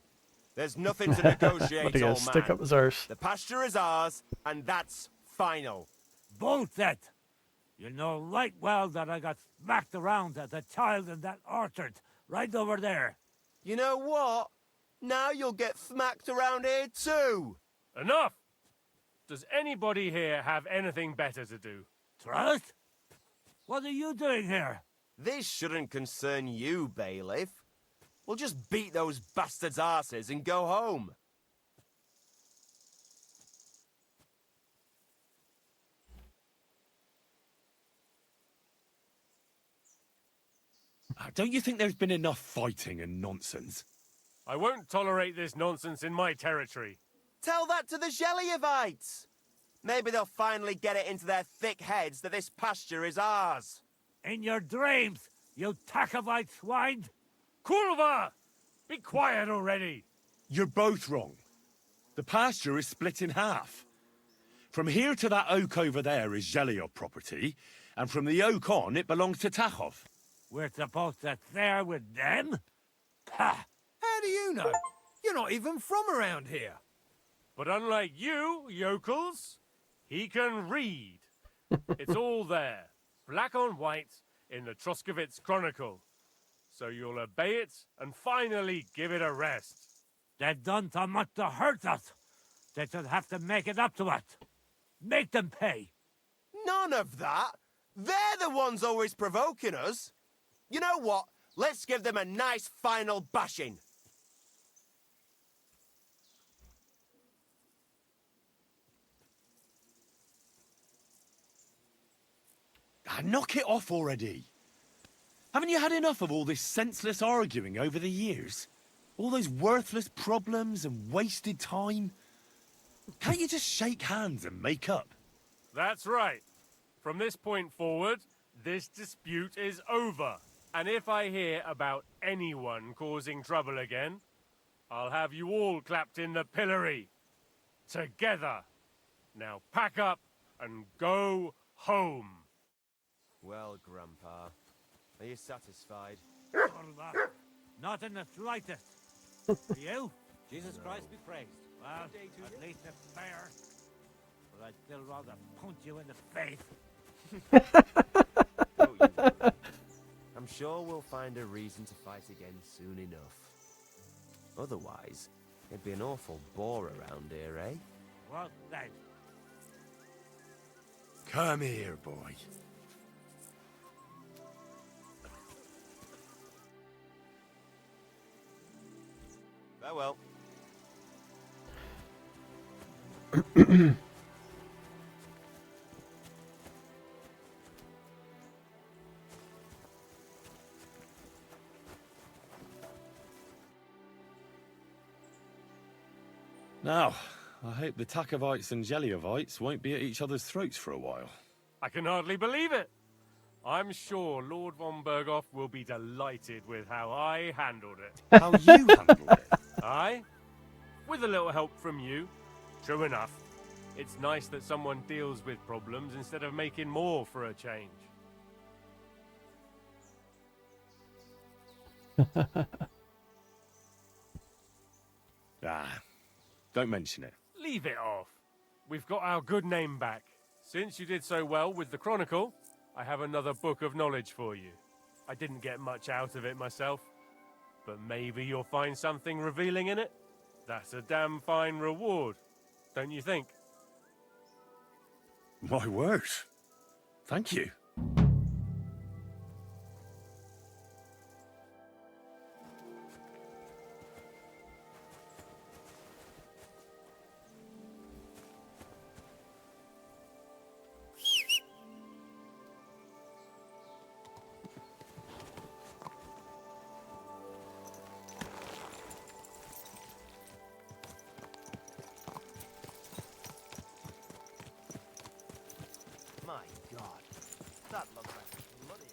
S10: There's nothing to negotiate,
S1: But he gotta
S10: old
S1: stick
S10: man.
S1: up his arse.
S10: The pasture is ours, and that's final.
S8: Bullshit! You know right well that I got smacked around as a child in that orchard, right over there.
S10: You know what? Now you'll get smacked around here too.
S5: Enough! Does anybody here have anything better to do?
S8: Trust? What are you doing here?
S10: This shouldn't concern you, bailiff. We'll just beat those bastards' asses and go home.
S2: Don't you think there's been enough fighting and nonsense?
S5: I won't tolerate this nonsense in my territory.
S10: Tell that to the Zheliovites. Maybe they'll finally get it into their thick heads that this pasture is ours.
S8: In your dreams, you Takavite swine!
S5: Kurva! Be quiet already!
S2: You're both wrong. The pasture is split in half. From here to that oak over there is Zheliov property, and from the oak on, it belongs to Tachov.
S8: We're supposed to share with them? Ha!
S4: How do you know? You're not even from around here.
S5: But unlike you, yokels, he can read. It's all there, black on white, in the Troskovitz Chronicle. So you'll obey it and finally give it a rest.
S8: They've done so much to hurt us. They should have to make it up to us. Make them pay.
S10: None of that. They're the ones always provoking us. You know what? Let's give them a nice final bashing.
S2: Knock it off already. Haven't you had enough of all this senseless arguing over the years? All those worthless problems and wasted time? Can't you just shake hands and make up?
S5: That's right. From this point forward, this dispute is over. And if I hear about anyone causing trouble again, I'll have you all clapped in the pillory. Together. Now pack up and go home.
S10: Well, Grandpa, are you satisfied?
S8: Not in the slightest. You? Jesus Christ be praised. Well, at least a fair. But I'd still rather punch you in the face.
S10: Don't you worry. I'm sure we'll find a reason to fight again soon enough. Otherwise, it'd be an awful bore around here, eh?
S8: Well, then.
S2: Come here, boy.
S10: Farewell.
S2: Now, I hope the Takovites and Jeliovites won't be at each other's throats for a while.
S5: I can hardly believe it. I'm sure Lord von Berghoff will be delighted with how I handled it.
S2: How you handled it?
S5: Aye? With a little help from you. True enough. It's nice that someone deals with problems instead of making more for a change.
S2: Don't mention it.
S5: Leave it off. We've got our good name back. Since you did so well with the Chronicle, I have another book of knowledge for you. I didn't get much out of it myself, but maybe you'll find something revealing in it. That's a damn fine reward, don't you think?
S2: My word. Thank you.
S10: My God, that looks like a bloody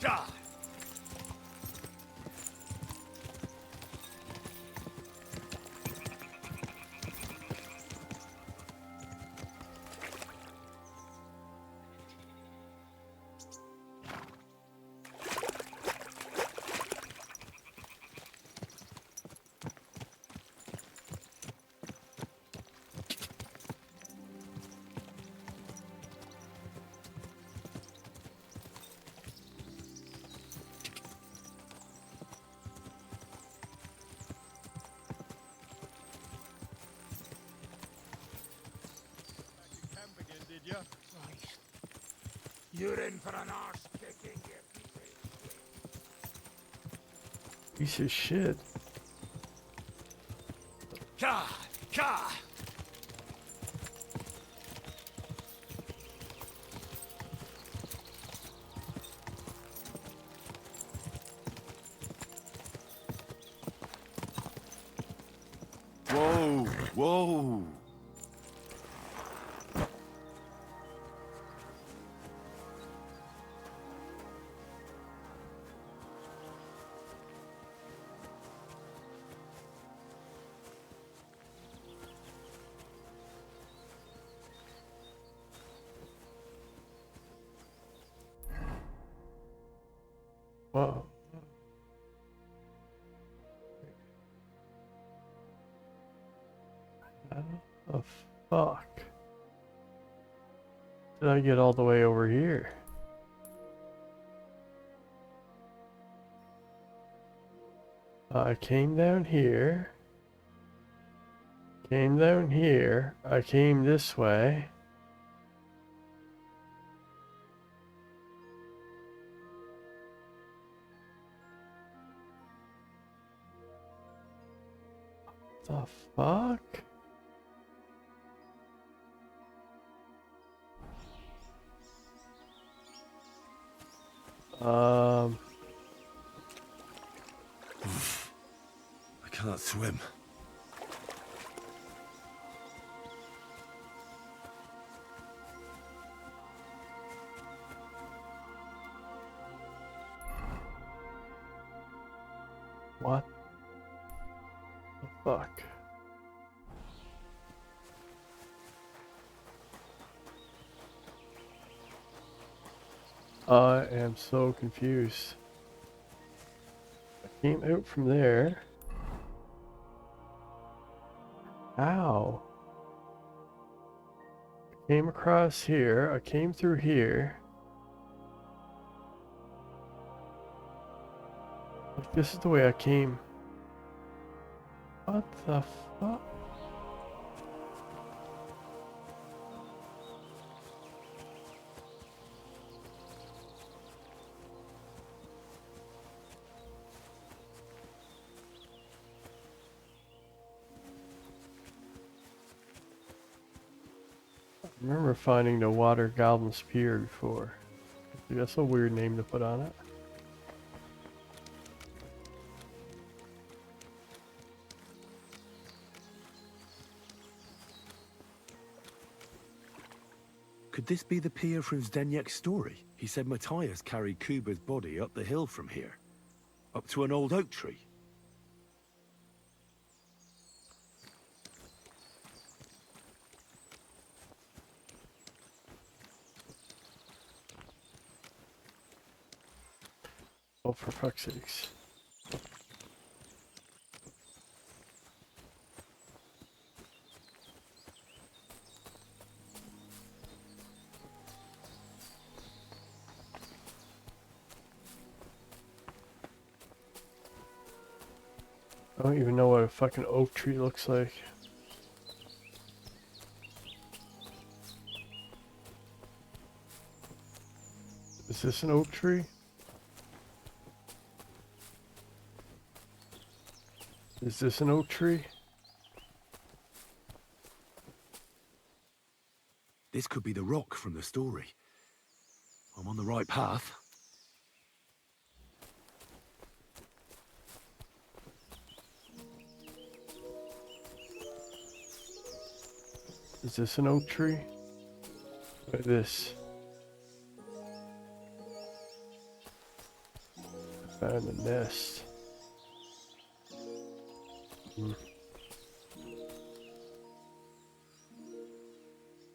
S4: God. Camp again, did you?
S7: Christ. You're in for an arse kicking, you
S1: Piece of shit.
S4: God. God.
S2: Whoa, whoa.
S1: Whoa. How the fuck did I get all the way over here? I came down here. Came down here. I came this way. The fuck?
S2: I can't swim.
S1: What the fuck? I am so confused. I came out from there. Ow. I came across here. I came through here. Like, this is the way I came. What the fuck? I remember finding the water goblin spear before. That's a weird name to put on it.
S2: Could this be the pier from Zdeněk's story? He said Matthias carried Kuba's body up the hill from here. Up to an old oak tree.
S1: Oh, for fuck's sakes. I don't even know what a fucking oak tree looks like. Is this an oak tree? Is this an oak tree?
S2: This could be the rock from the story. I'm on the right path.
S1: Is this an oak tree? Look at this. Found a nest.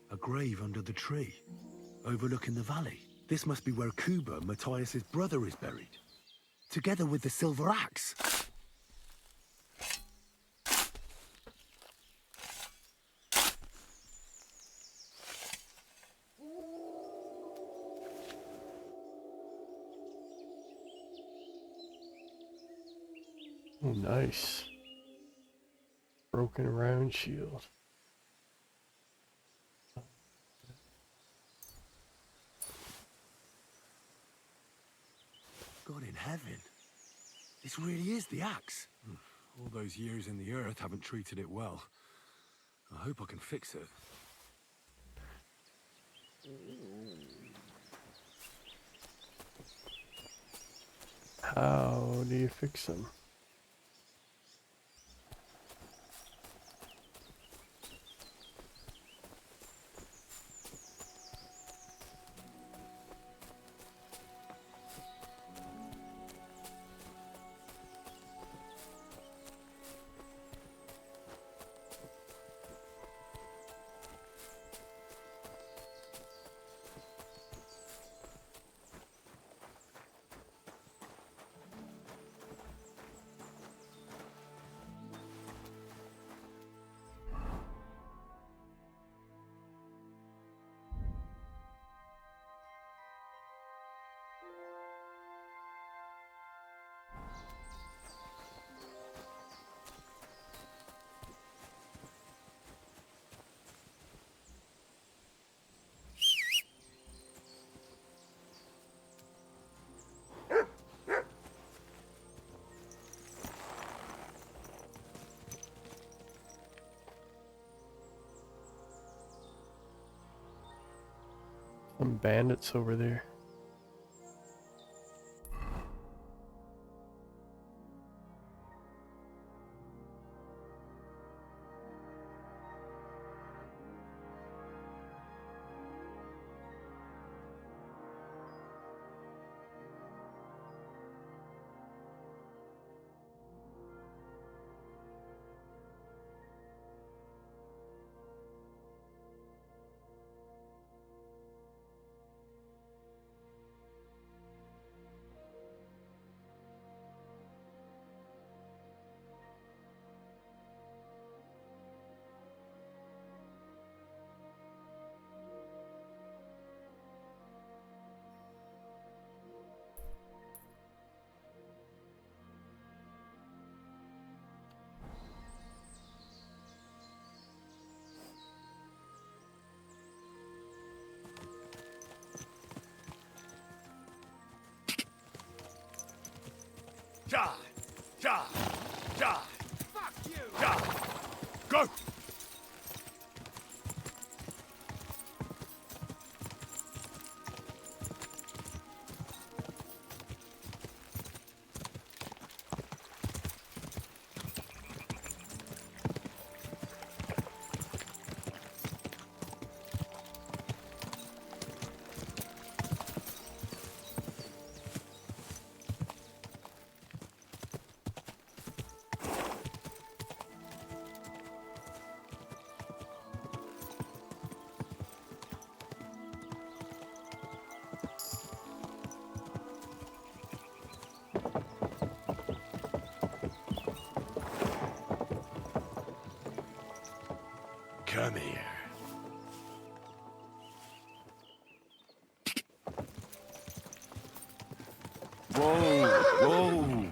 S2: A grave under the tree, overlooking the valley. This must be where Kuba, Matthias's brother, is buried, together with the silver axe.
S1: Oh, nice. Broken round shield.
S2: God in heaven. This really is the axe. All those years in the earth haven't treated it well. I hope I can fix it.
S1: How do you fix them? Some bandits over there.
S4: Die! Die! Die! Fuck you! Die! Go!
S2: Come here. Whoa! Whoa!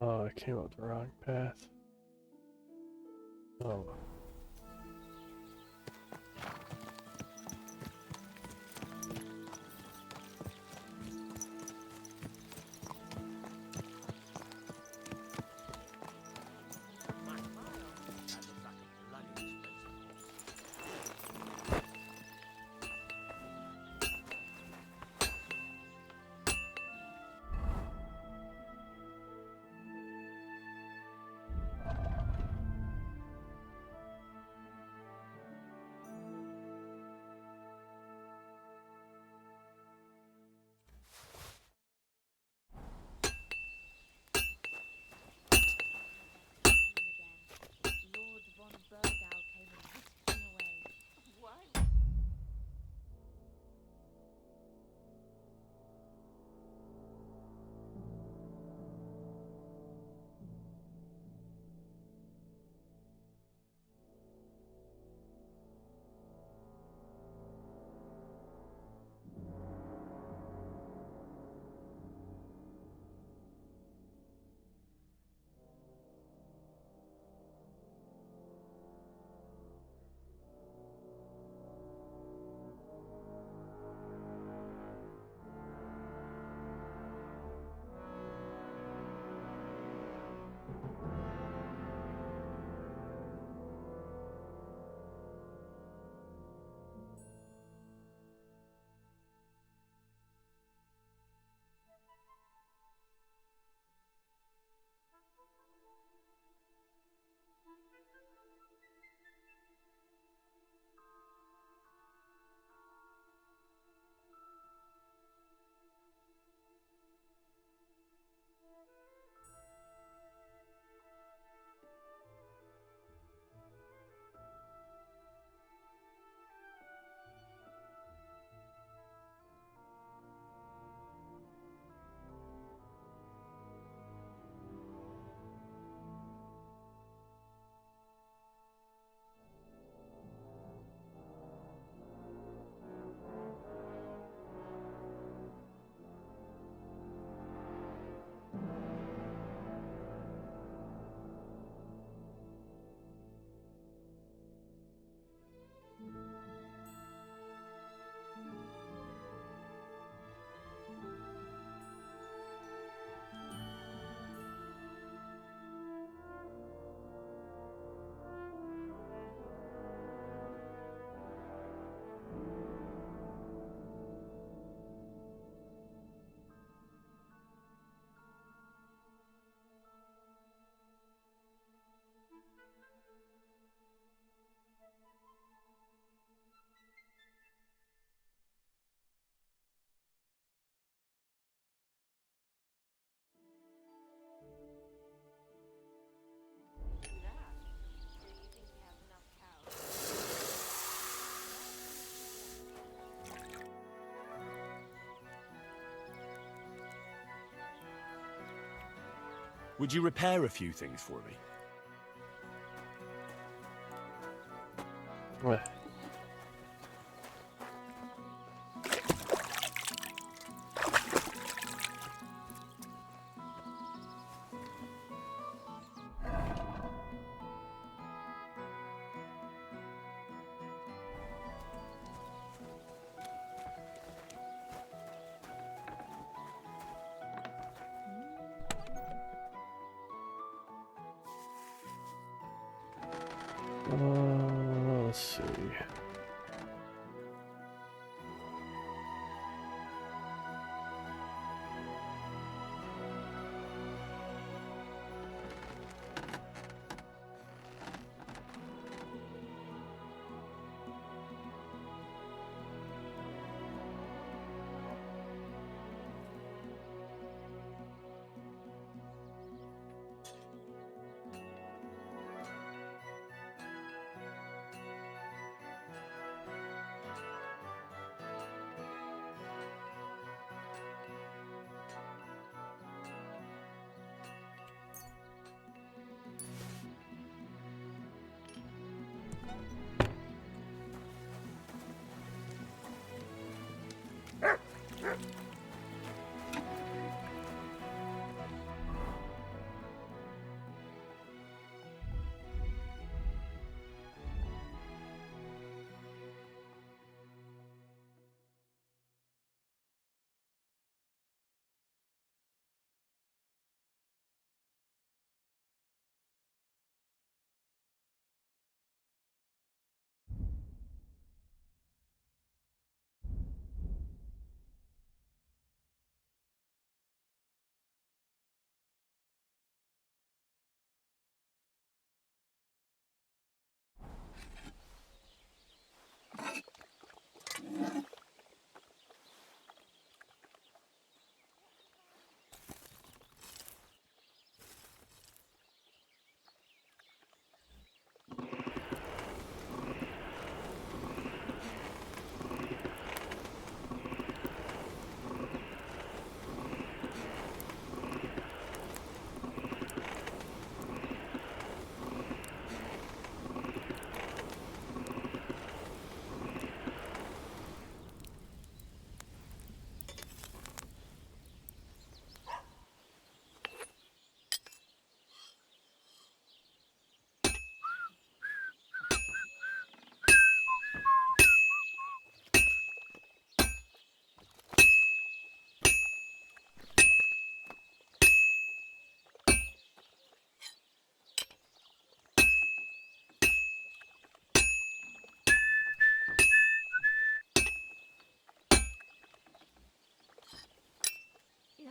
S1: Oh, I came up the wrong path. Oh.
S11: Lord von Burgau came and whisked me away. Why?
S2: Would you repair a few things for me?
S1: Well, let's see.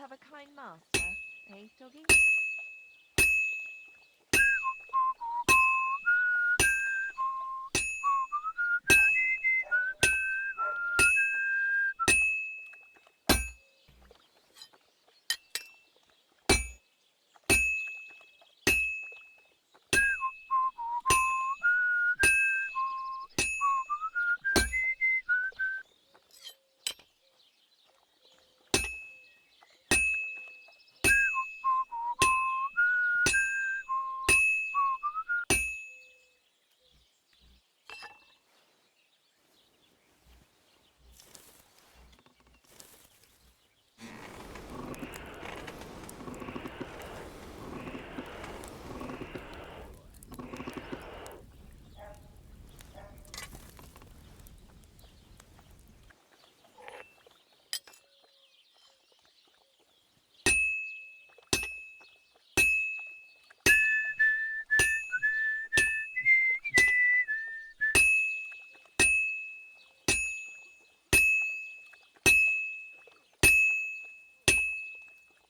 S11: have a kind master, eh, doggy?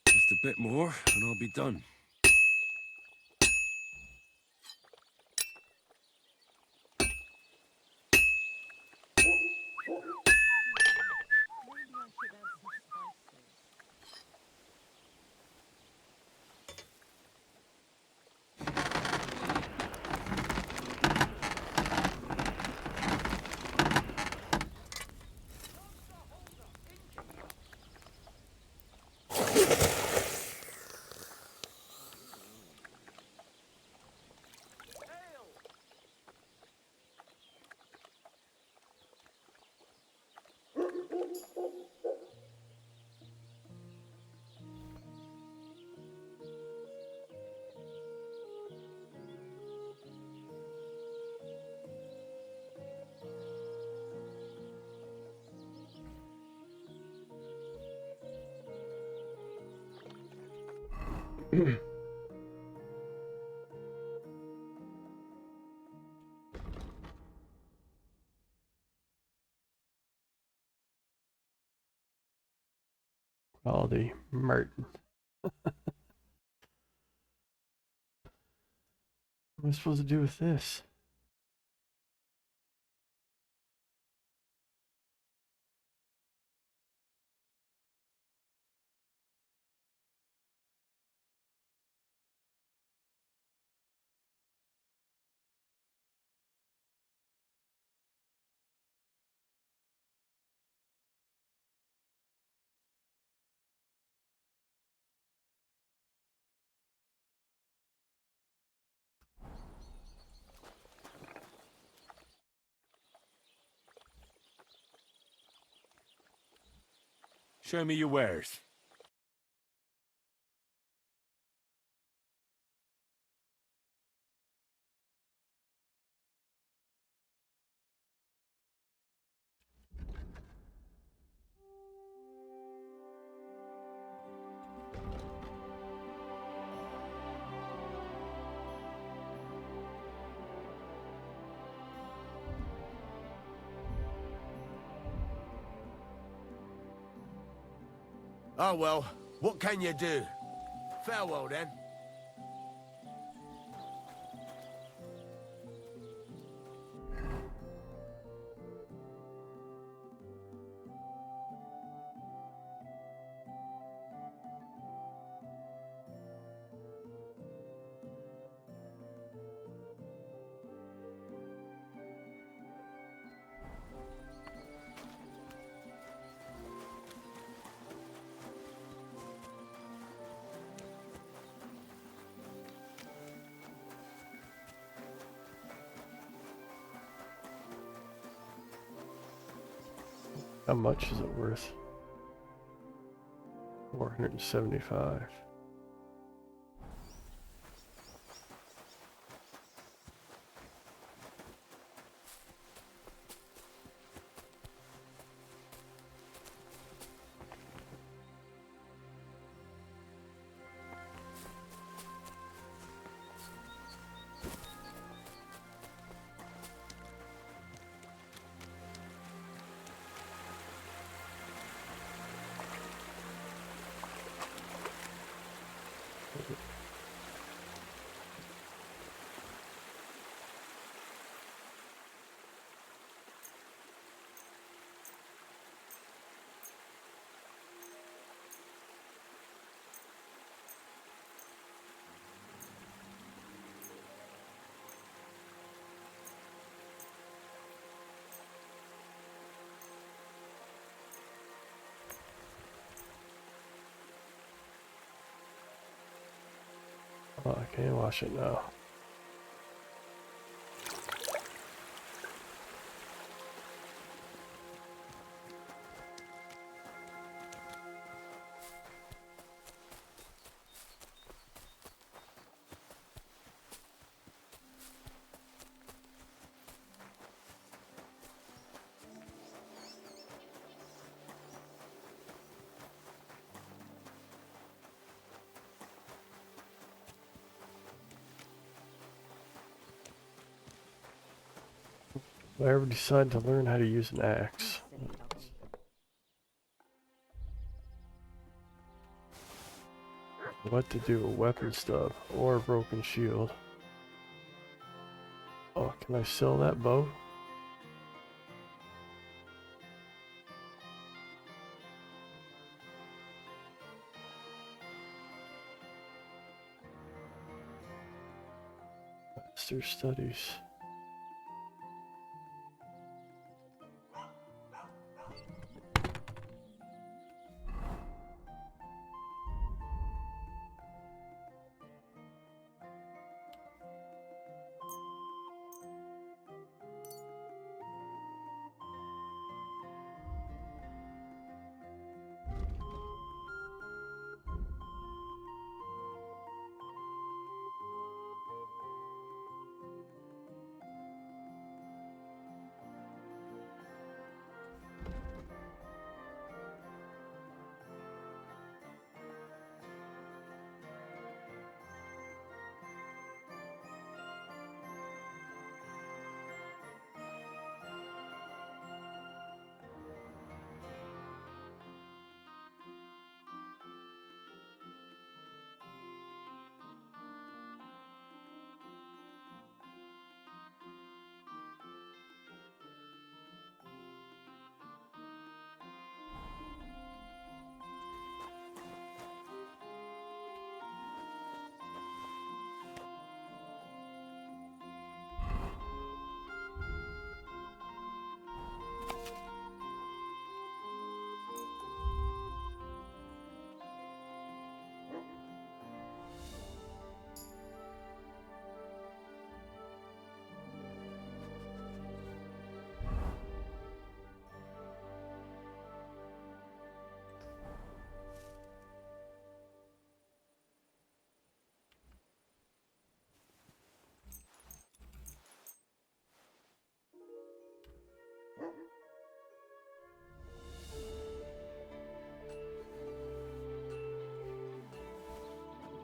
S2: Just a bit more, and I'll be done.
S11: Maybe I should add some spices.
S1: Quality Martin. What am I supposed to do with this?
S2: Show me your wares.
S10: Oh well, what can you do? Farewell then.
S1: How much is it worth? 475. Oh, I can't wash it now. If I ever decide to learn how to use an axe. What to do, a weapon stub or a broken shield. Oh, can I sell that bow? Master studies.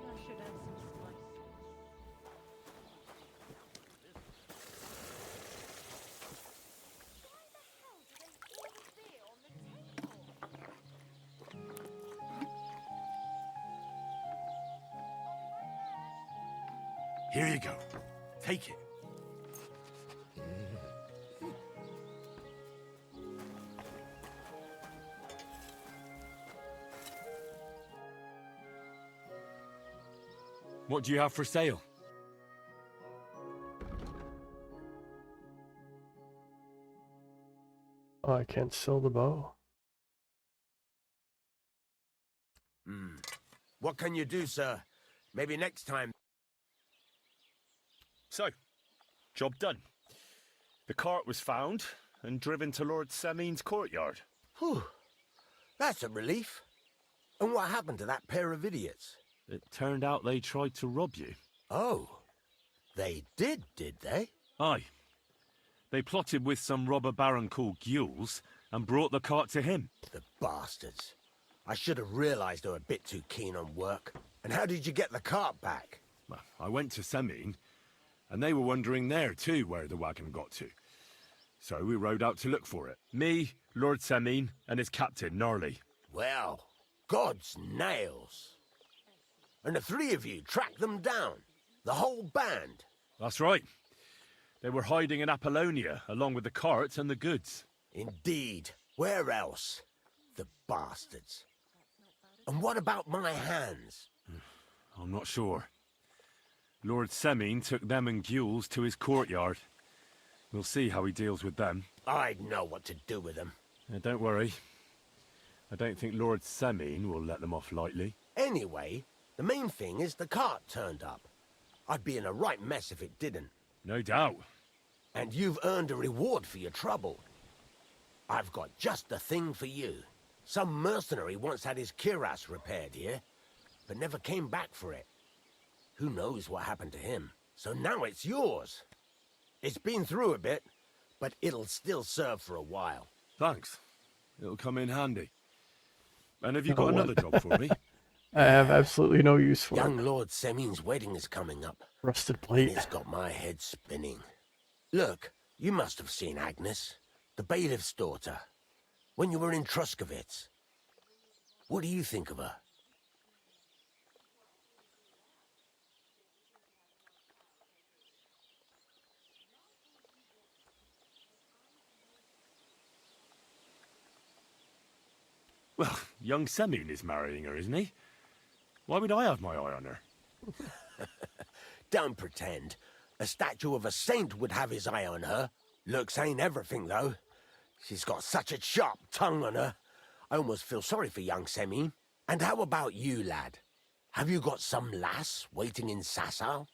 S11: I should have some spice.
S2: Here you go. Take it. What do you have for sale?
S1: Oh, I can't sell the bow.
S10: What can you do, sir? Maybe next time.
S12: So, job done. The cart was found and driven to Lord Semin's courtyard.
S10: Whew. That's a relief. And what happened to that pair of idiots?
S12: It turned out they tried to rob you.
S10: Oh, they did they?
S12: Aye. They plotted with some robber baron called Gules and brought the cart to him.
S10: The bastards. I should have realized they were a bit too keen on work. And how did you get the cart back?
S12: Well, I went to Semin, and they were wondering there too where the wagon got to. So we rode out to look for it. Me, Lord Semin, and his captain, Gnarly.
S10: Well, God's nails. And the three of you tracked them down? The whole band?
S12: That's right. They were hiding in Apollonia, along with the cart and the goods.
S10: Indeed. Where else? The bastards. And what about my hands?
S12: I'm not sure. Lord Semin took them and Gules to his courtyard. We'll see how he deals with them.
S10: I'd know what to do with them.
S12: Don't worry. I don't think Lord Semin will let them off lightly.
S10: Anyway, the main thing is the cart turned up.
S7: I'd be in a right mess if it didn't.
S12: No doubt.
S7: And you've earned a reward for your trouble. I've got just the thing for you. Some mercenary once had his cuirass repaired here, but never came back for it. Who knows what happened to him? So now it's yours. It's been through a bit, but it'll still serve for a while.
S12: Thanks. It'll come in handy. And have you got another job for me?
S1: I have absolutely no use for
S7: Young
S1: it.
S7: Lord Semin's wedding is coming up.
S1: Rusted
S7: And
S1: plate.
S7: it's got my head spinning. Look, you must have seen Agnes, the bailiff's daughter, when you were in Truskovitz. What do you think of her?
S12: Well, young Semin is marrying her, isn't he? Why would I have my eye on her?
S7: Don't pretend. A statue of a saint would have his eye on her. Looks ain't everything, though. She's got such a sharp tongue on her. I almost feel sorry for young Semin. And how about you, lad? Have you got some lass waiting in Sasau?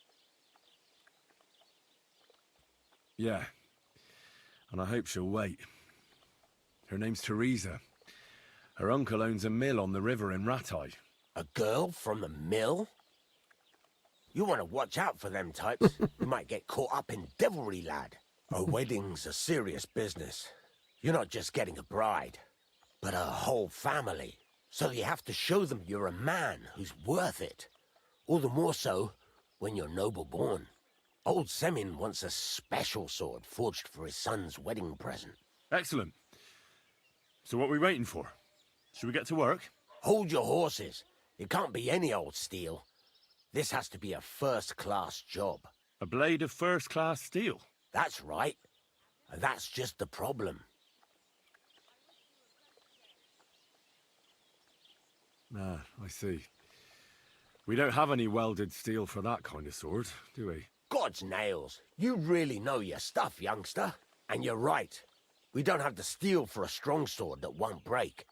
S12: Yeah. And I hope she'll wait. Her name's Teresa. Her uncle owns a mill on the river in Ratai.
S7: A girl from the mill? You want to watch out for them types. You might get caught up in devilry, lad. A wedding's a serious business. You're not just getting a bride, but a whole family. So you have to show them you're a man who's worth it. All the more so when you're noble born. Old Semin wants a special sword forged for his son's wedding present.
S12: Excellent. So what are we waiting for? Should we get to work?
S7: Hold your horses. It can't be any old steel. This has to be a first-class job.
S12: A blade of first-class steel?
S7: That's right. And that's just the problem.
S12: Ah, I see. We don't have any welded steel for that kind of sword, do we?
S7: God's nails. You really know your stuff, youngster. And you're right. We don't have the steel for a strong sword that won't break.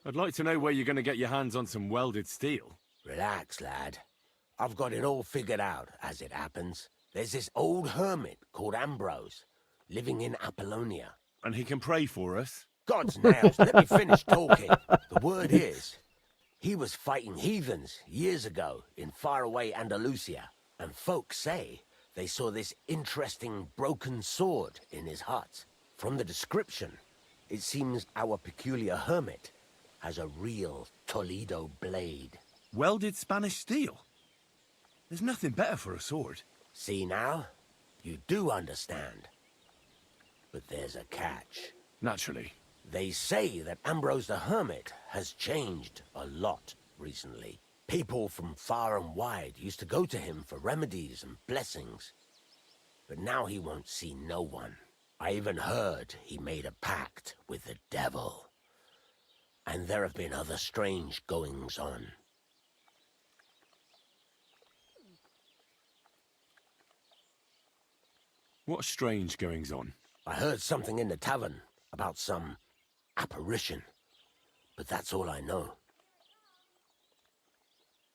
S12: I'd like to know where you're going to get your hands on some welded steel.
S7: Relax, lad. I've got it all figured out, as it happens. There's this old hermit called Ambrose, living in Apollonia.
S12: And he can pray for us?
S7: God's nails, let me finish talking. The word is, he was fighting heathens years ago in faraway Andalusia, and folks say they saw this interesting broken sword in his hut. From the description, it seems our peculiar hermit has a real Toledo blade.
S12: Welded Spanish steel? There's nothing better for a sword.
S7: See now? You do understand. But there's a catch.
S12: Naturally.
S7: They say that Ambrose the Hermit has changed a lot recently. People from far and wide used to go to him for remedies and blessings. But now he won't see no one. I even heard he made a pact with the devil. And there have been other strange goings-on.
S12: What strange goings-on?
S7: I heard something in the tavern about some apparition. But that's all I know.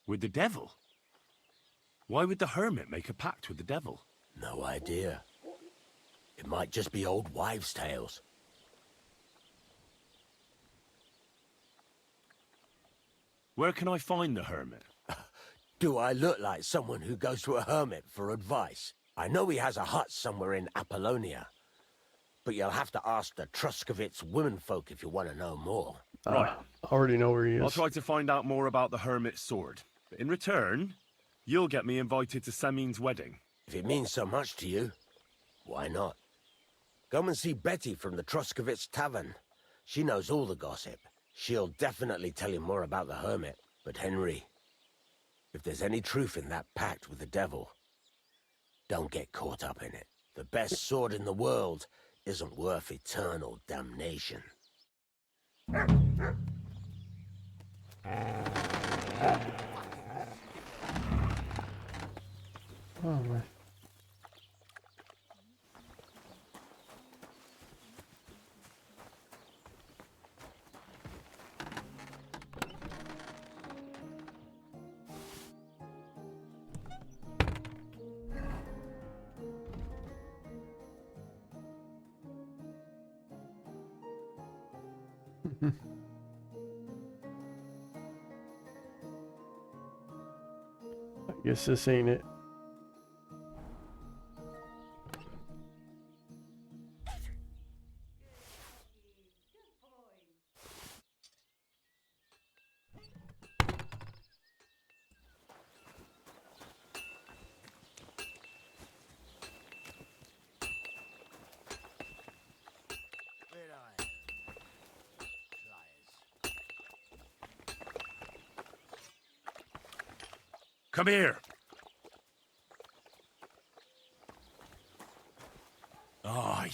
S12: With the devil? Why would the hermit make a pact with the devil?
S7: No idea. It might just be old wives' tales.
S12: Where can I find the hermit?
S7: Do I look like someone who goes to a hermit for advice? I know he has a hut somewhere in Apollonia. But you'll have to ask the Truskovitz womenfolk if you want to know more.
S12: Right.
S1: Already know where he is.
S12: I'll try to find out more about the hermit's sword. But in return, you'll get me invited to Semin's wedding.
S7: If it means so much to you, why not? Come and see Betty from the Truskovitz Tavern. She knows all the gossip. She'll definitely tell you more about the hermit. But Henry, if there's any truth in that pact with the devil, don't get caught up in it. The best sword in the world isn't worth eternal damnation.
S1: Oh, my. I guess this ain't it.
S12: Come here. Aye,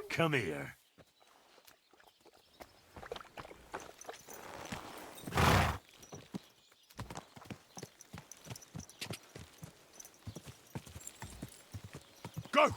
S12: come here. Go!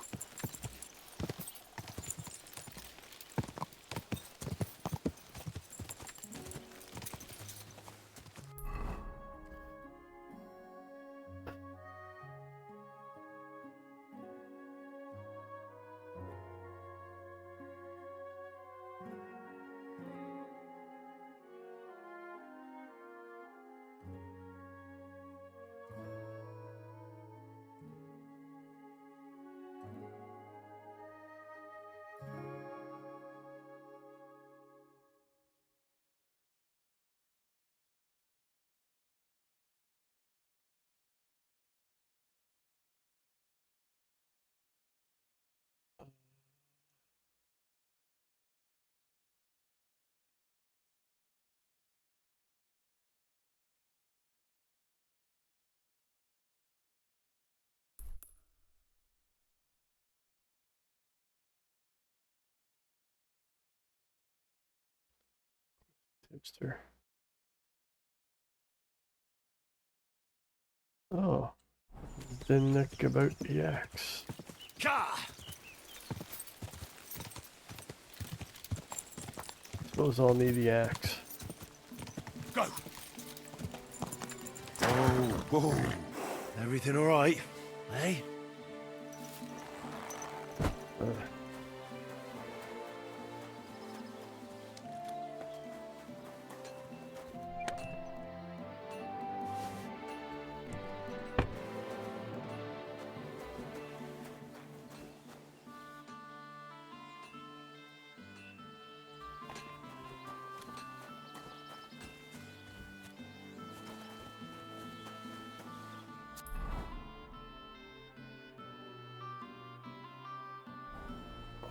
S1: Tipster. Oh. Didn't think about the axe. Suppose I'll need the axe.
S12: Go! Oh, whoa. Everything all right? Hey?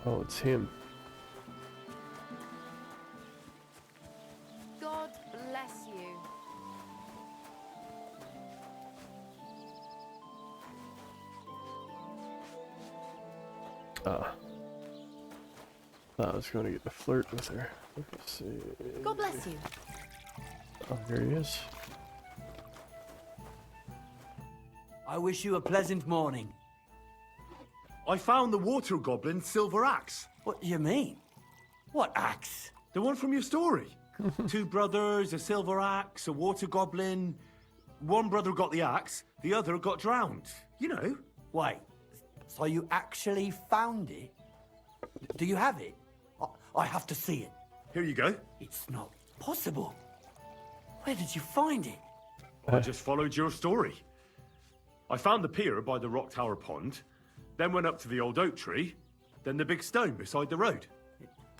S1: Oh, it's him.
S3: God bless you.
S1: Ah. Thought I was going to get to flirt with her. Let's see.
S3: God bless you.
S1: Oh, here he is.
S8: I wish you a pleasant morning.
S12: I found the water goblin's silver axe.
S8: What do you mean? What axe?
S12: The one from your story. Two brothers, a silver axe, a water goblin. One brother got the axe, the other got drowned. You know.
S8: Wait, so you actually found it? Do you have it? I have to see it.
S12: Here you go.
S8: It's not possible. Where did you find it?
S12: I just followed your story. I found the pier by the rock tower pond, then went up to the old oak tree, then the big stone beside the road.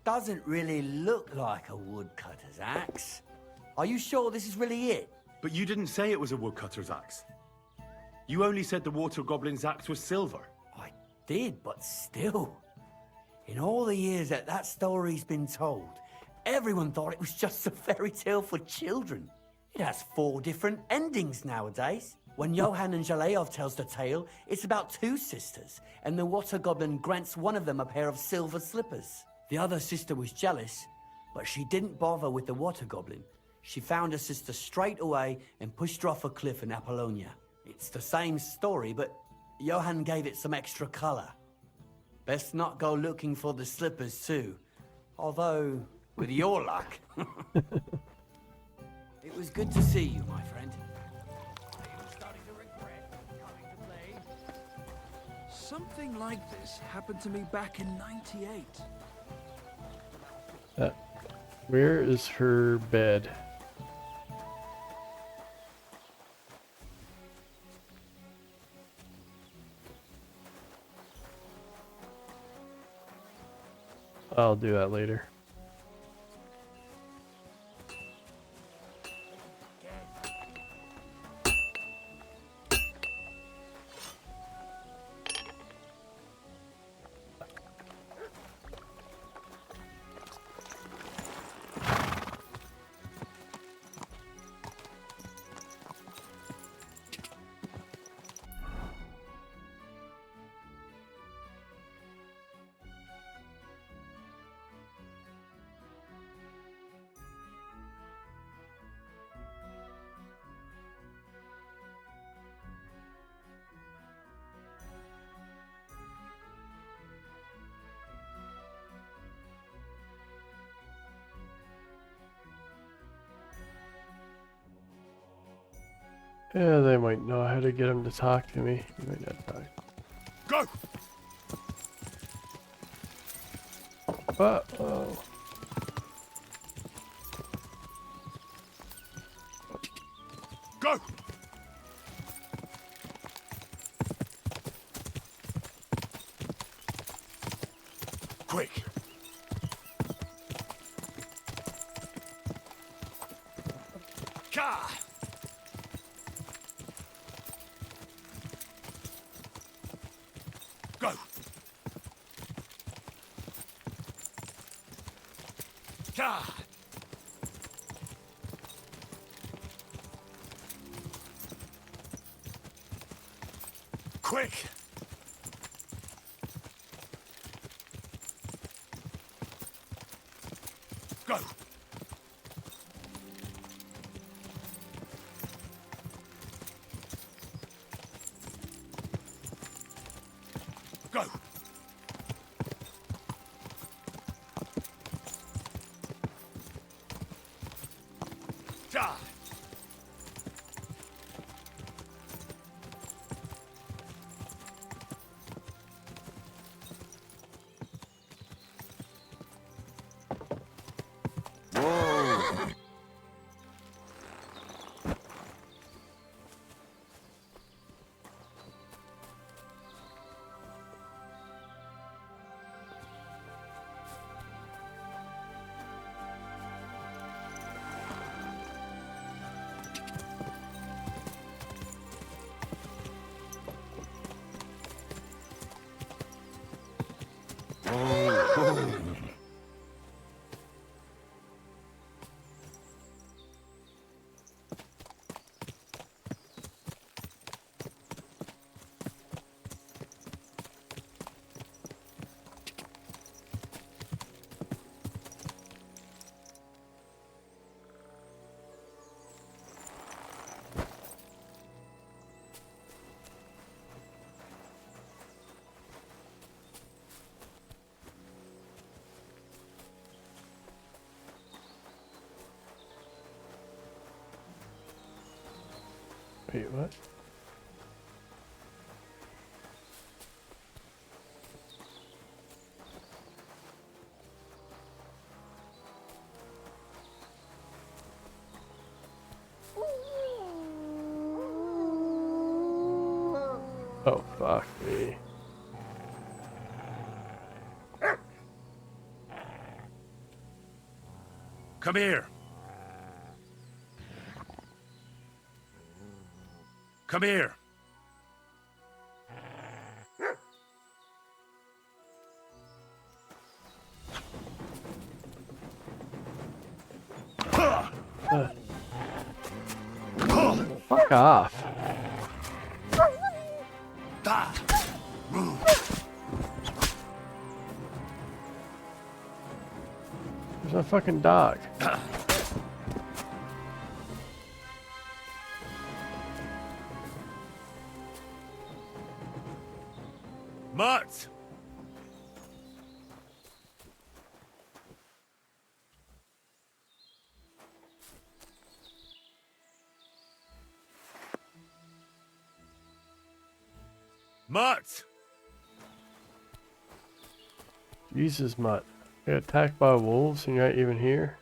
S8: Doesn't really look like a woodcutter's axe. Are you sure this is really it?
S12: But you didn't say it was a woodcutter's axe. You only said the water goblin's axe was silver.
S8: I did, but still. In all the years that that story's been told, everyone thought it was just a fairy tale for children. It has 4 different endings nowadays. When Johann and Jaleov tells the tale, it's about 2 sisters, and the water goblin grants one of them a pair of silver slippers. The other sister was jealous, but she didn't bother with the water goblin. She found her sister straight away and pushed her off a cliff in Apollonia. It's the same story, but Johann gave it some extra color. Best not go looking for the slippers too. Although, with your luck. It was good to see you, my friend.
S13: Something like this happened to me back in '98.
S1: Where is her bed? I'll do that later. Yeah, they might know how to get him to talk to me. He might not talk.
S12: Go!
S1: Uh-oh.
S12: Go! Quick! Ka! Go! Ka! Quick! Go! Go! Ja!
S1: Wait, what? Oh, fuck me.
S12: Come here! Come here!
S1: Fuck off. There's a fucking dog.
S12: Mutt! Mutt!
S1: Jesus, Mutt. Got attacked by wolves and you're not even here?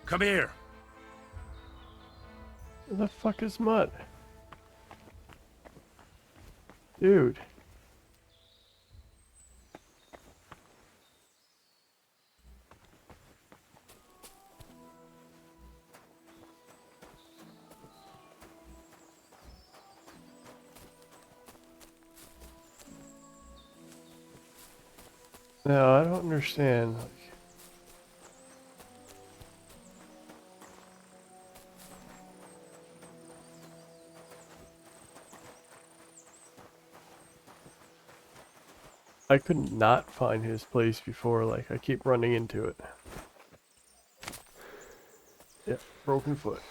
S12: Come here.
S1: Where the fuck is Mutt? Dude. No, I don't understand. I could not find his place before, like, I keep running into it. Yep, broken foot.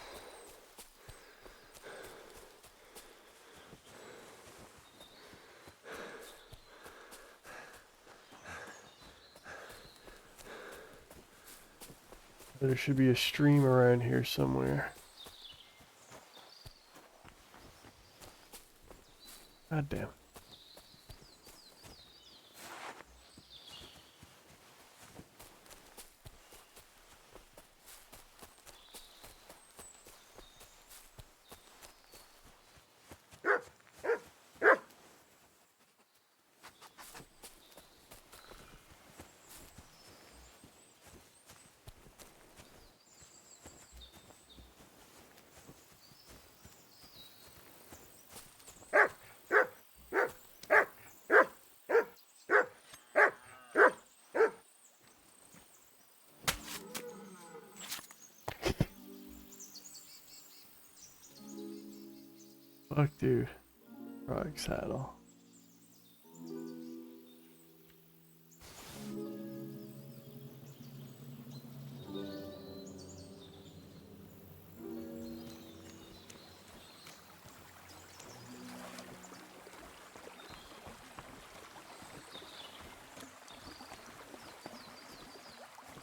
S1: There should be a stream around here somewhere. God damn. Fuck, dude. Frog saddle.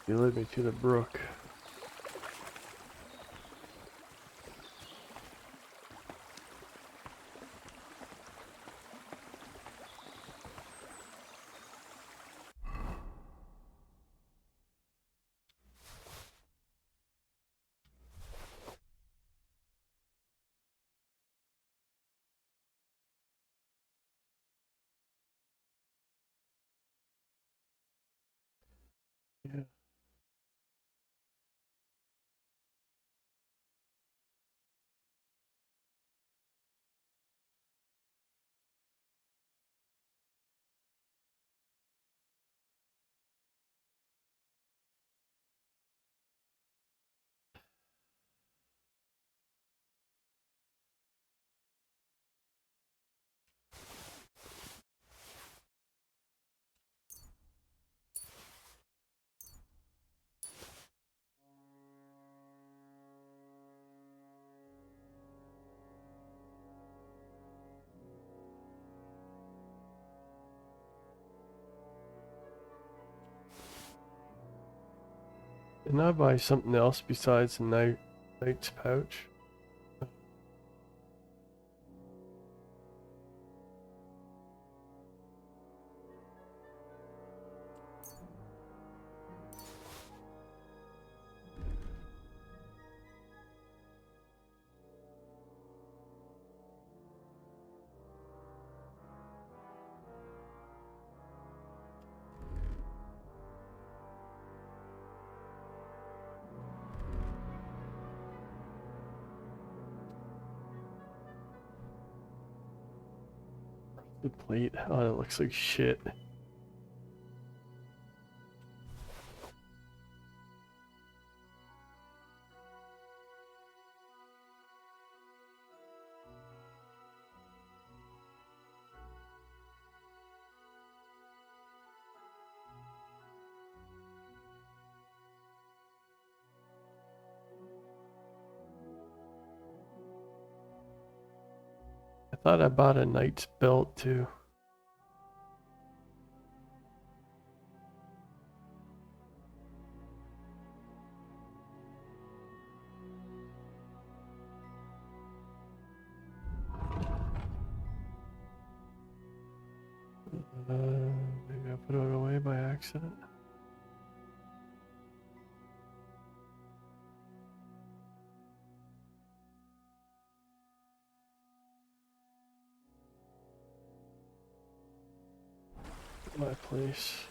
S1: You led me to the brook. Yeah. Didn't I buy something else besides the knight's pouch? The plate. Oh, that looks like shit. Thought I bought a knight's belt too. Maybe I put it away by accident. My place.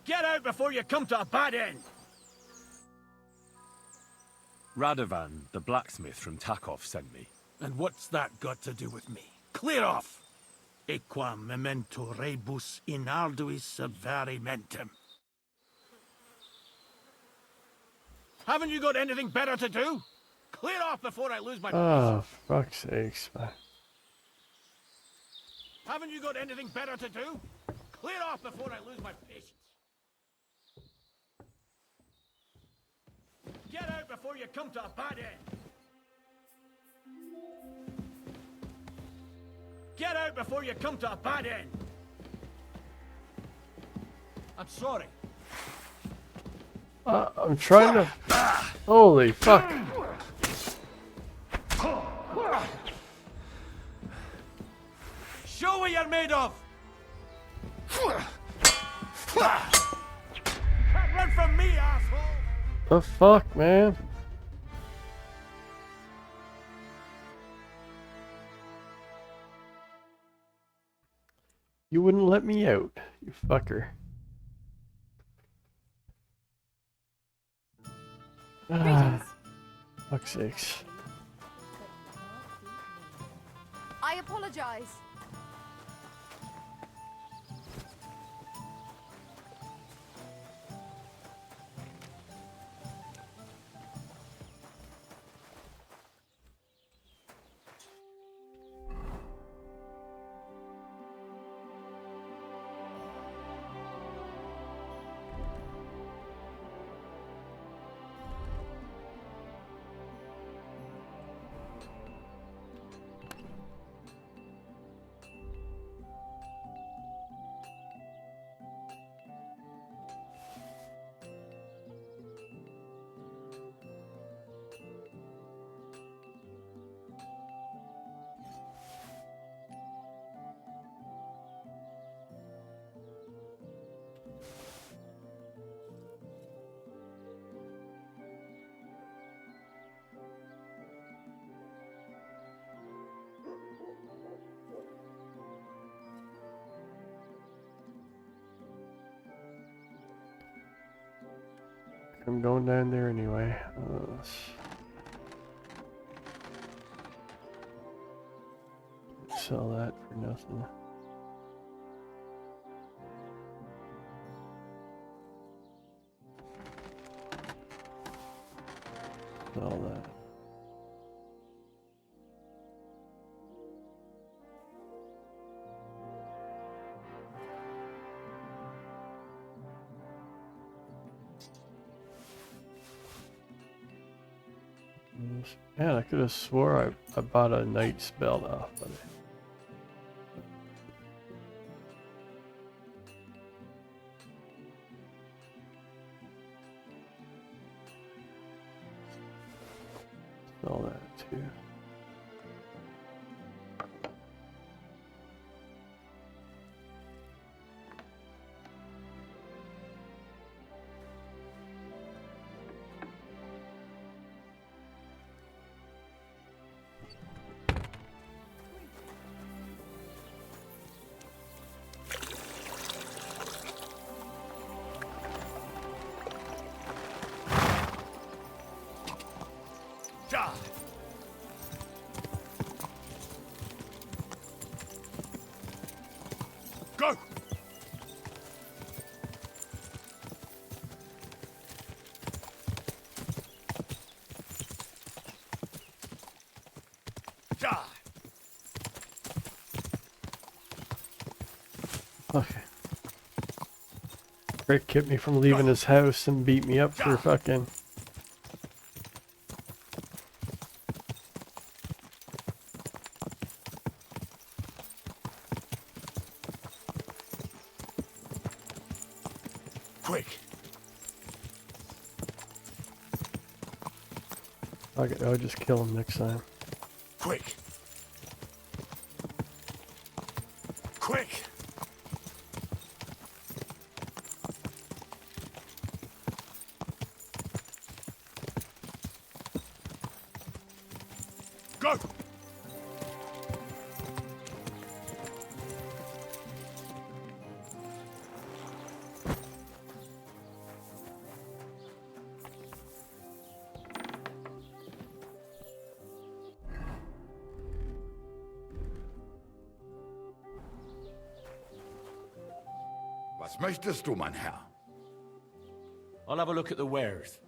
S13: Get out before you come to a bad end!
S12: Radovan, the blacksmith from Takov, sent me.
S13: And what's that got to do with me? Clear off! Equam memento rebus in arduis severimentem. Haven't you got anything better to do? Clear off before I lose my
S1: Oh, fuck's sakes, man.
S13: Haven't you got anything better to do? Clear off before I lose my patience. Get out before you come to a bad end. Get out before you come to a bad end. I'm sorry.
S1: I'm trying to... Holy fuck.
S13: Show what you're made of! Can't run from me, asshole!
S1: The fuck, man? You wouldn't let me out, you fucker. Ah, fuck's sakes.
S3: I apologize.
S1: I'm going down there anyway. Sell that for nothing. Sell that. Man, I could have swore I bought a knight's belt off, but sell that too. Okay. Rick kept me from leaving his house and beat me up for fucking...
S7: Quick!
S1: Okay, I'll just kill him next time.
S7: Quick! Quick! Go!
S14: Was möchtest du, mein Herr?
S2: I'll have a look at the wares.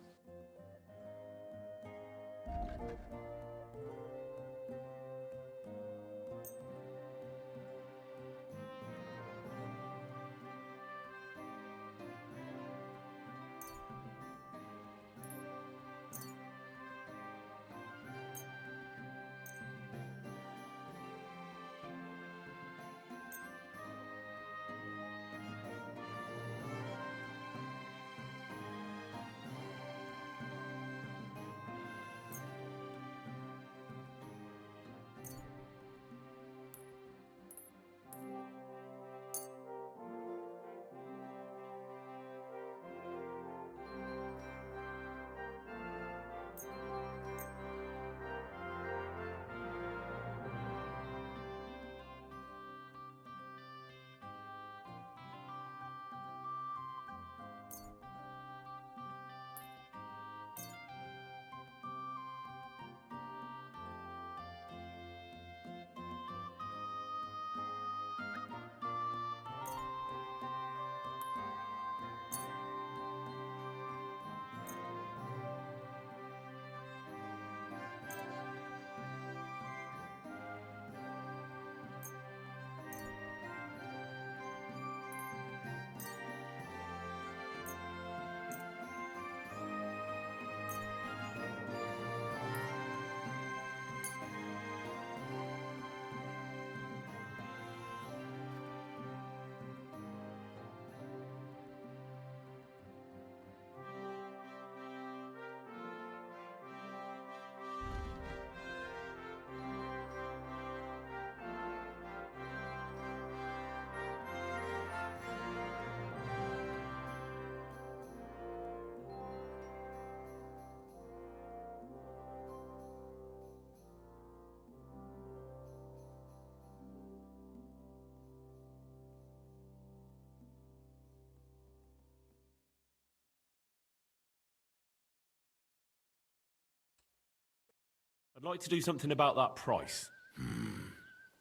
S2: I'd like to do something about that price.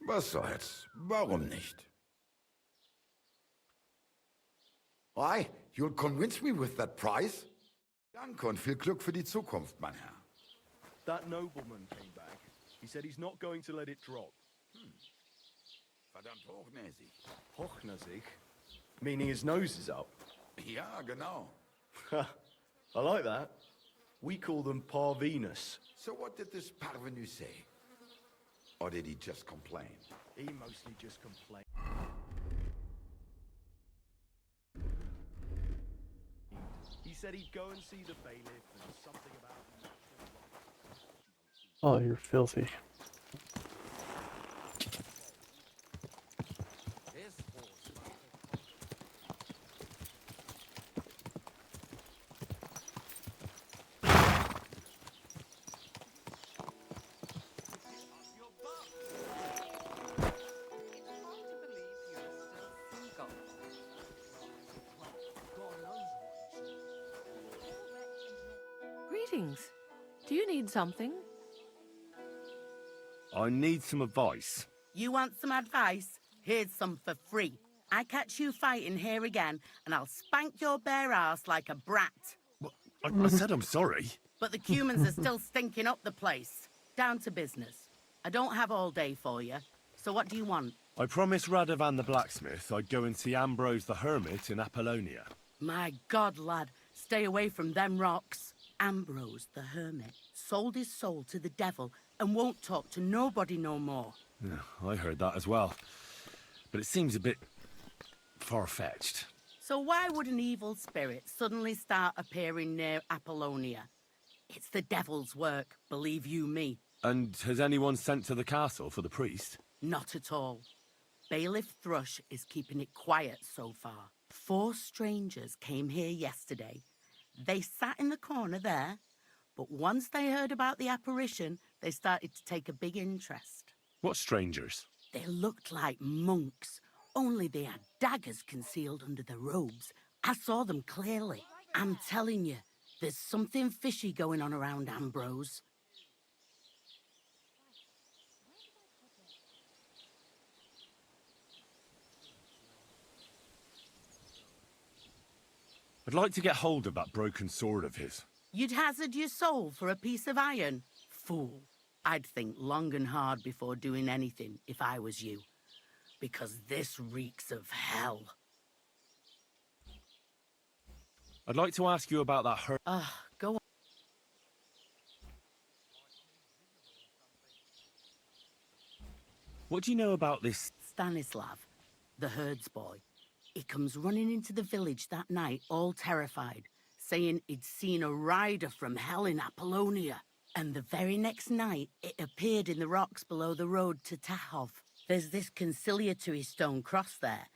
S14: Was soll's? Warum nicht? Why? You'll convince me with that price? Danke und viel Glück für die Zukunft, mein Herr.
S15: That nobleman came back. He said he's not going to let it drop.
S14: Verdammt hochnäsig.
S15: Hochnäsig? Meaning his nose is up?
S14: Ja, genau.
S15: I like that. We call them parvenus.
S14: So what did this parvenu say? Or did he just complain?
S15: He mostly just complained. He said he'd go and see the bailiff and something about natural.
S1: Oh, you're filthy.
S11: Greetings. Do you need something?
S12: I need some advice.
S16: You want some advice? Here's some for free. I catch you fighting here again, and I'll spank your bare ass like a brat.
S12: I said I'm sorry.
S16: But the cumans are still stinking up the place. Down to business. I don't have all day for you. So what do you want?
S12: I promised Radovan the blacksmith I'd go and see Ambrose the hermit in Apollonia.
S16: My God, lad, stay away from them rocks. Ambrose the hermit sold his soul to the devil and won't talk to nobody no more.
S12: Yeah, I heard that as well. But it seems a bit far-fetched.
S16: So why would an evil spirit suddenly start appearing near Apollonia? It's the devil's work, believe you me.
S12: And has anyone sent to the castle for the priest?
S16: Not at all. Bailiff Thrush is keeping it quiet so far. 4 strangers came here yesterday. They sat in the corner there, but once they heard about the apparition, they started to take a big interest.
S12: What strangers?
S16: They looked like monks, only they had daggers concealed under their robes. I saw them clearly. I'm telling you, there's something fishy going on around Ambrose.
S12: I'd like to get hold of that broken sword of his.
S16: You'd hazard your soul for a piece of iron? Fool. I'd think long and hard before doing anything if I was you. Because this reeks of hell.
S12: I'd like to ask you about that
S16: Go on.
S12: What do you know about this?
S16: Stanislav, the herds boy. He comes running into the village that night, all terrified, saying he'd seen a rider from hell in Apollonia. And the very next night, it appeared in the rocks below the road to Tahov. There's this conciliatory stone cross there.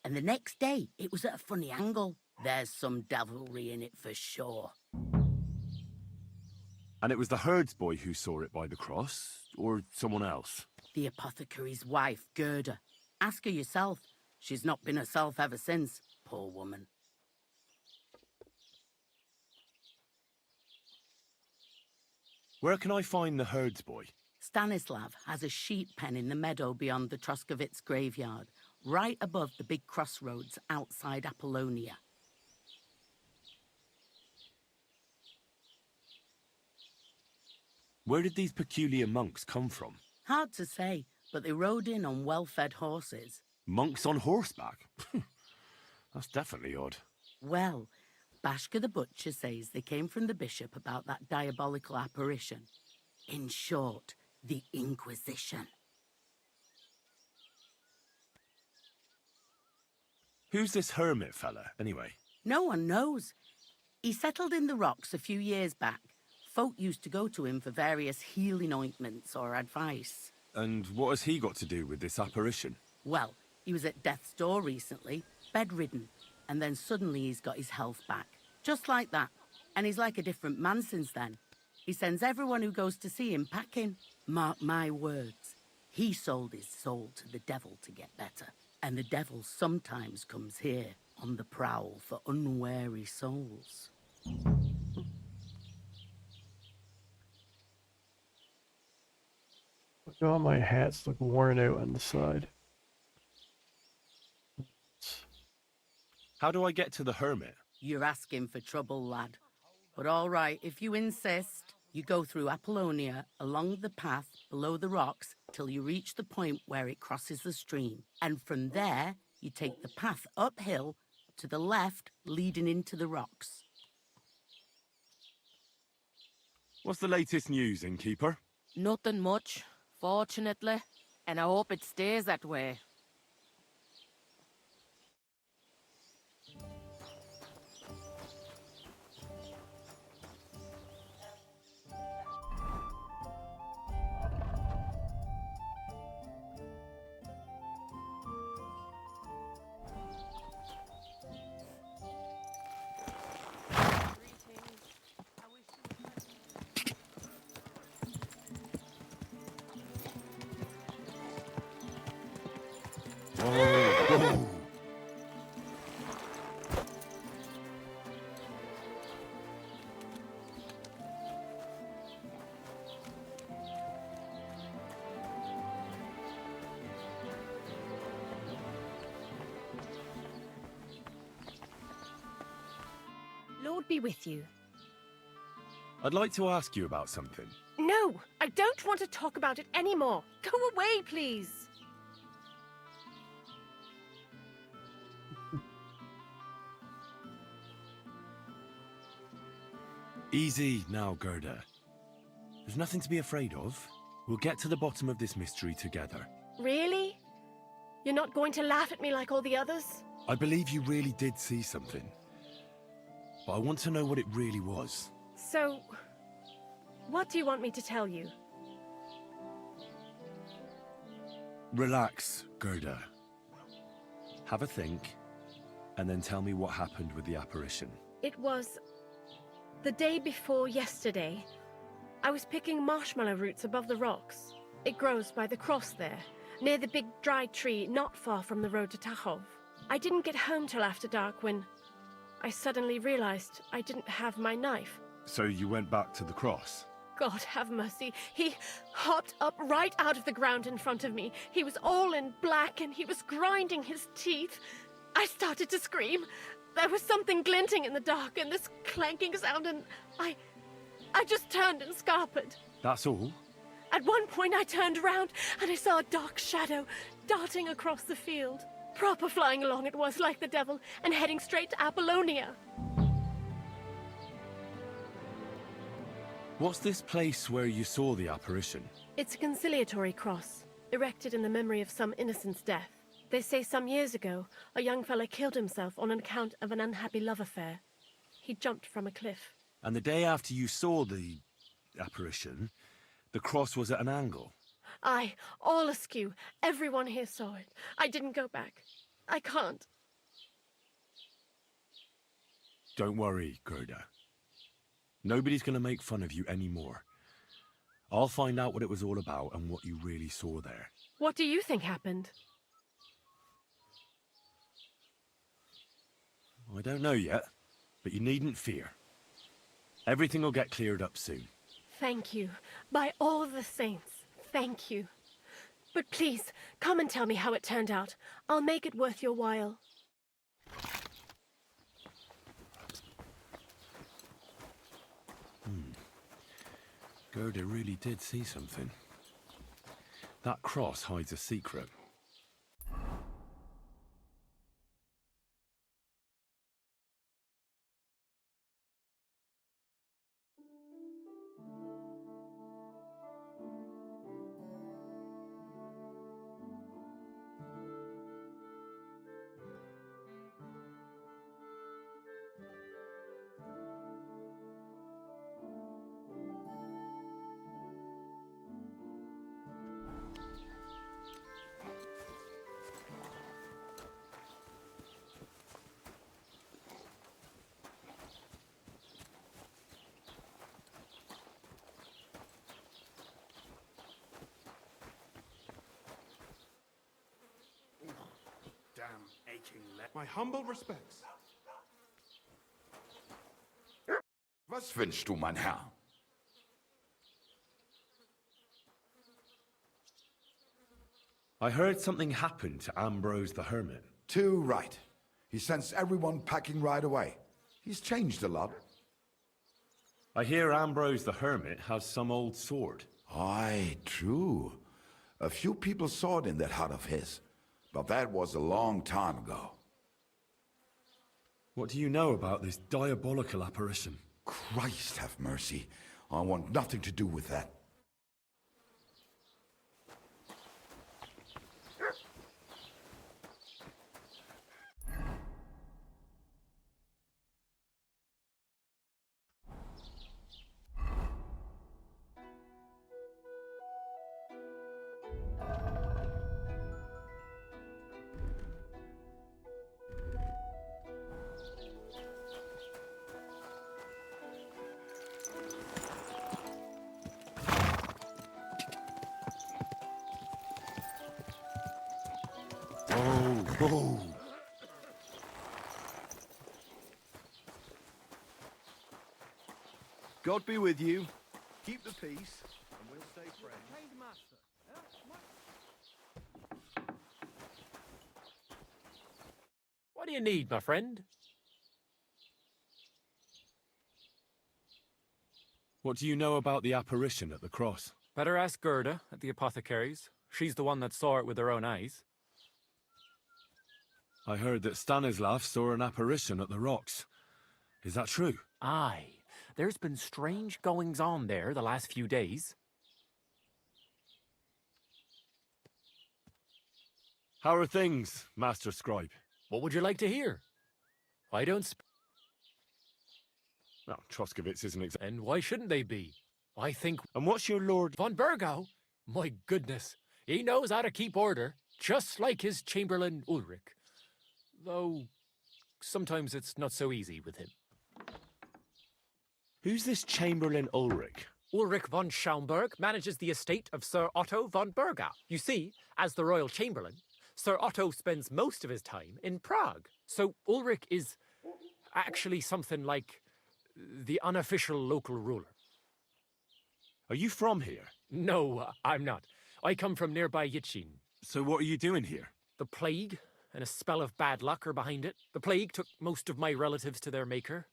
S16: And the next day, it was at a funny angle. There's some devilry in it for sure.
S12: And it was the herds boy who saw it by the cross, or someone else?
S16: The apothecary's wife, Gerda. Ask her yourself. She's not been herself ever since, poor woman.
S12: Where can I find the herds boy?
S16: Stanislav has a sheep pen in the meadow beyond the Troskovitz graveyard, right above the big crossroads outside Apollonia.
S12: Where did these peculiar monks come from?
S16: Hard to say, but they rode in on well-fed horses.
S12: Monks on horseback? That's definitely odd.
S16: Well, Bashka the butcher says they came from the bishop about that diabolical apparition. In short, the Inquisition.
S12: Who's this hermit fella, anyway?
S16: No one knows. He settled in the rocks a few years back. Folk used to go to him for various healing ointments or advice.
S12: And what has he got to do with this apparition?
S16: Well, he was at death's door recently, bedridden, and then suddenly he's got his health back. Just like that. And he's like a different man since then. He sends everyone who goes to see him packing. Mark my words. He sold his soul to the devil to get better. And the devil sometimes comes here on the prowl for unwary souls.
S1: Look, all my hats look worn out on the side.
S12: How do I get to the hermit?
S16: You're asking for trouble, lad. But all right, if you insist, you go through Apollonia, along the path below the rocks, till you reach the point where it crosses the stream. And from there, you take the path uphill to the left, leading into the rocks.
S12: What's the latest news, innkeeper?
S17: Nothing much, fortunately. And I hope it stays that way.
S12: Whoa.
S9: Lord be with you.
S12: I'd like to ask you about something.
S9: No, I don't want to talk about it anymore. Go away, please.
S2: Easy now, Gerda. There's nothing to be afraid of. We'll get to the bottom of this mystery together.
S9: Really? You're not going to laugh at me like all the others?
S2: I believe you really did see something. But I want to know what it really was.
S9: So, what do you want me to tell you?
S2: Relax, Gerda. Have a think, and then tell me what happened with the apparition.
S9: It was the day before yesterday. I was picking marshmallow roots above the rocks. It grows by the cross there, near the big dry tree not far from the road to Tachov. I didn't get home till after dark when I suddenly realized I didn't have my knife.
S12: So you went back to the cross?
S9: God have mercy. He hopped up right out of the ground in front of me. He was all in black and he was grinding his teeth. I started to scream. There was something glinting in the dark and this clanking sound, and I just turned and scarpered.
S2: That's all?
S9: At one point I turned around and I saw a dark shadow darting across the field. Proper flying along it was, like the devil, and heading straight to Apollonia.
S2: What's this place where you saw the apparition?
S9: It's a conciliatory cross, erected in the memory of some innocent's death. They say some years ago, a young fella killed himself on account of an unhappy love affair. He jumped from a cliff.
S2: And the day after you saw the apparition, the cross was at an angle.
S9: Aye, all askew. Everyone here saw it. I didn't go back. I can't.
S2: Don't worry, Gerda. Nobody's going to make fun of you anymore. I'll find out what it was all about and what you really saw there.
S9: What do you think happened?
S2: I don't know yet, but you needn't fear. Everything will get cleared up soon.
S9: Thank you. By all the saints, thank you. But please, come and tell me how it turned out. I'll make it worth your while.
S2: Gerda really did see something. That cross hides a secret.
S15: Damn aching leg. My humble respects.
S14: Was wünschst du, mein Herr?
S2: I heard something happened to Ambrose the Hermit.
S14: Too right. He sends everyone packing right away. He's changed a lot.
S2: I hear Ambrose the Hermit has some old sword.
S14: Aye, true. A few people saw it in that hut of his, but that was a long time ago.
S2: What do you know about this diabolical apparition?
S14: Christ have mercy. I want nothing to do with that.
S2: Oh.
S15: God be with you. Keep the peace, and we'll stay friends.
S6: What do you need, my friend?
S12: What do you know about the apparition at the cross?
S6: Better ask Gerda at the apothecary's. She's the one that saw it with her own eyes.
S12: I heard that Stanislav saw an apparition at the rocks. Is that true?
S6: Aye. There's been strange goings-on there the last few days.
S12: How are things, Master Scribe?
S6: What would you like to hear? Why don't
S12: Well, Troskowitz isn't exactly...
S6: And why shouldn't they be? I think...
S12: And what's your Lord...
S6: Von Burgau? My goodness. He knows how to keep order, just like his Chamberlain Ulrich. Though, sometimes it's not so easy with him.
S12: Who's this Chamberlain Ulrich?
S6: Ulrich von Schaumburg manages the estate of Sir Otto von Burgau. You see, as the royal chamberlain, Sir Otto spends most of his time in Prague. So Ulrich is actually something like the unofficial local ruler.
S12: Are you from here?
S6: No, I'm not. I come from nearby Yitchin.
S12: So what are you doing here?
S6: The plague and a spell of bad luck are behind it. The plague took most of my relatives to their maker,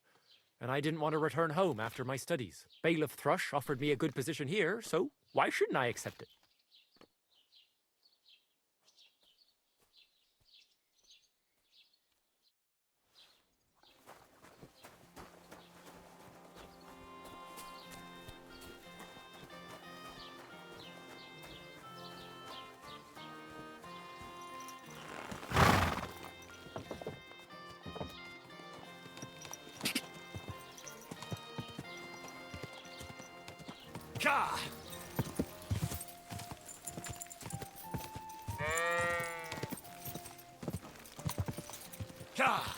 S6: and I didn't want to return home after my studies. Bailiff Thrush offered me a good position here, so why shouldn't I accept it?
S12: Ka! Ka!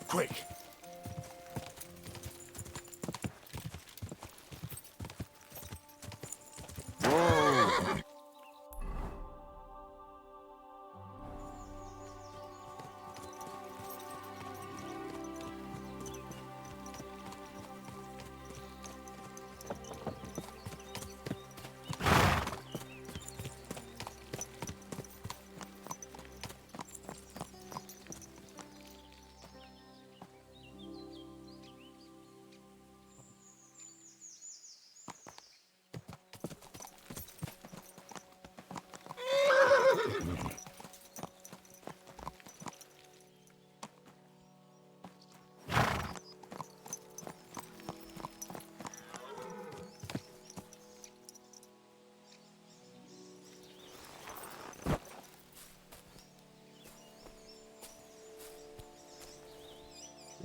S7: Quick!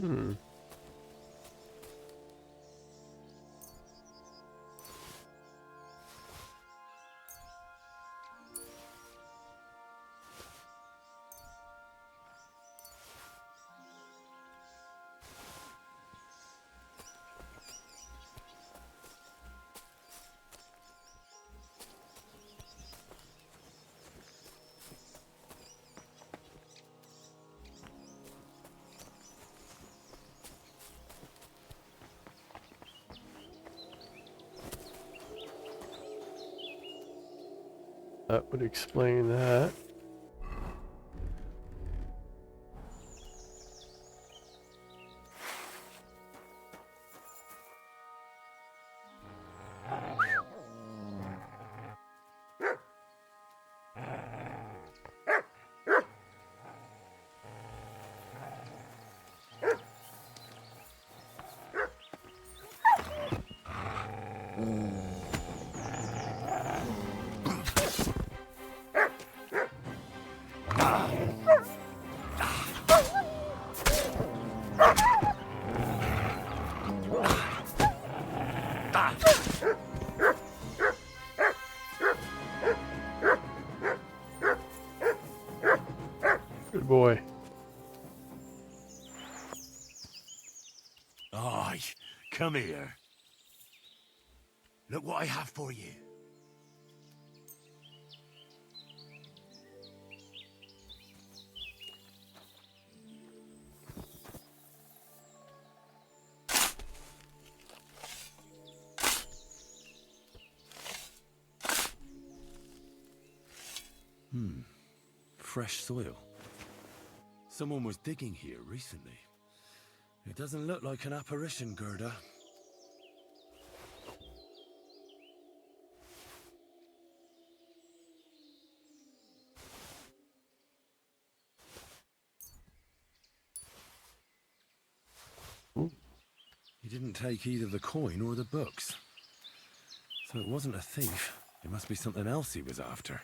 S1: Hmm. That would explain that. Good boy.
S13: Aye, come here. Look what I have for you.
S12: Fresh soil. Someone was digging here recently. It doesn't look like an apparition, Gerda.
S1: Ooh.
S12: He didn't take either the coin or the books. So it wasn't a thief. It must be something else he was after.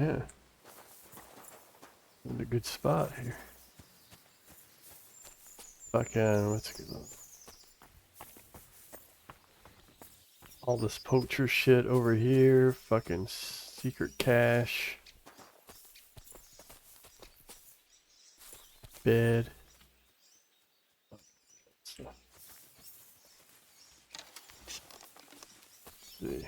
S1: Yeah. In a good spot here. Fucking, what's good? All this poacher shit over here. Fucking secret cache. Bed. Let's see.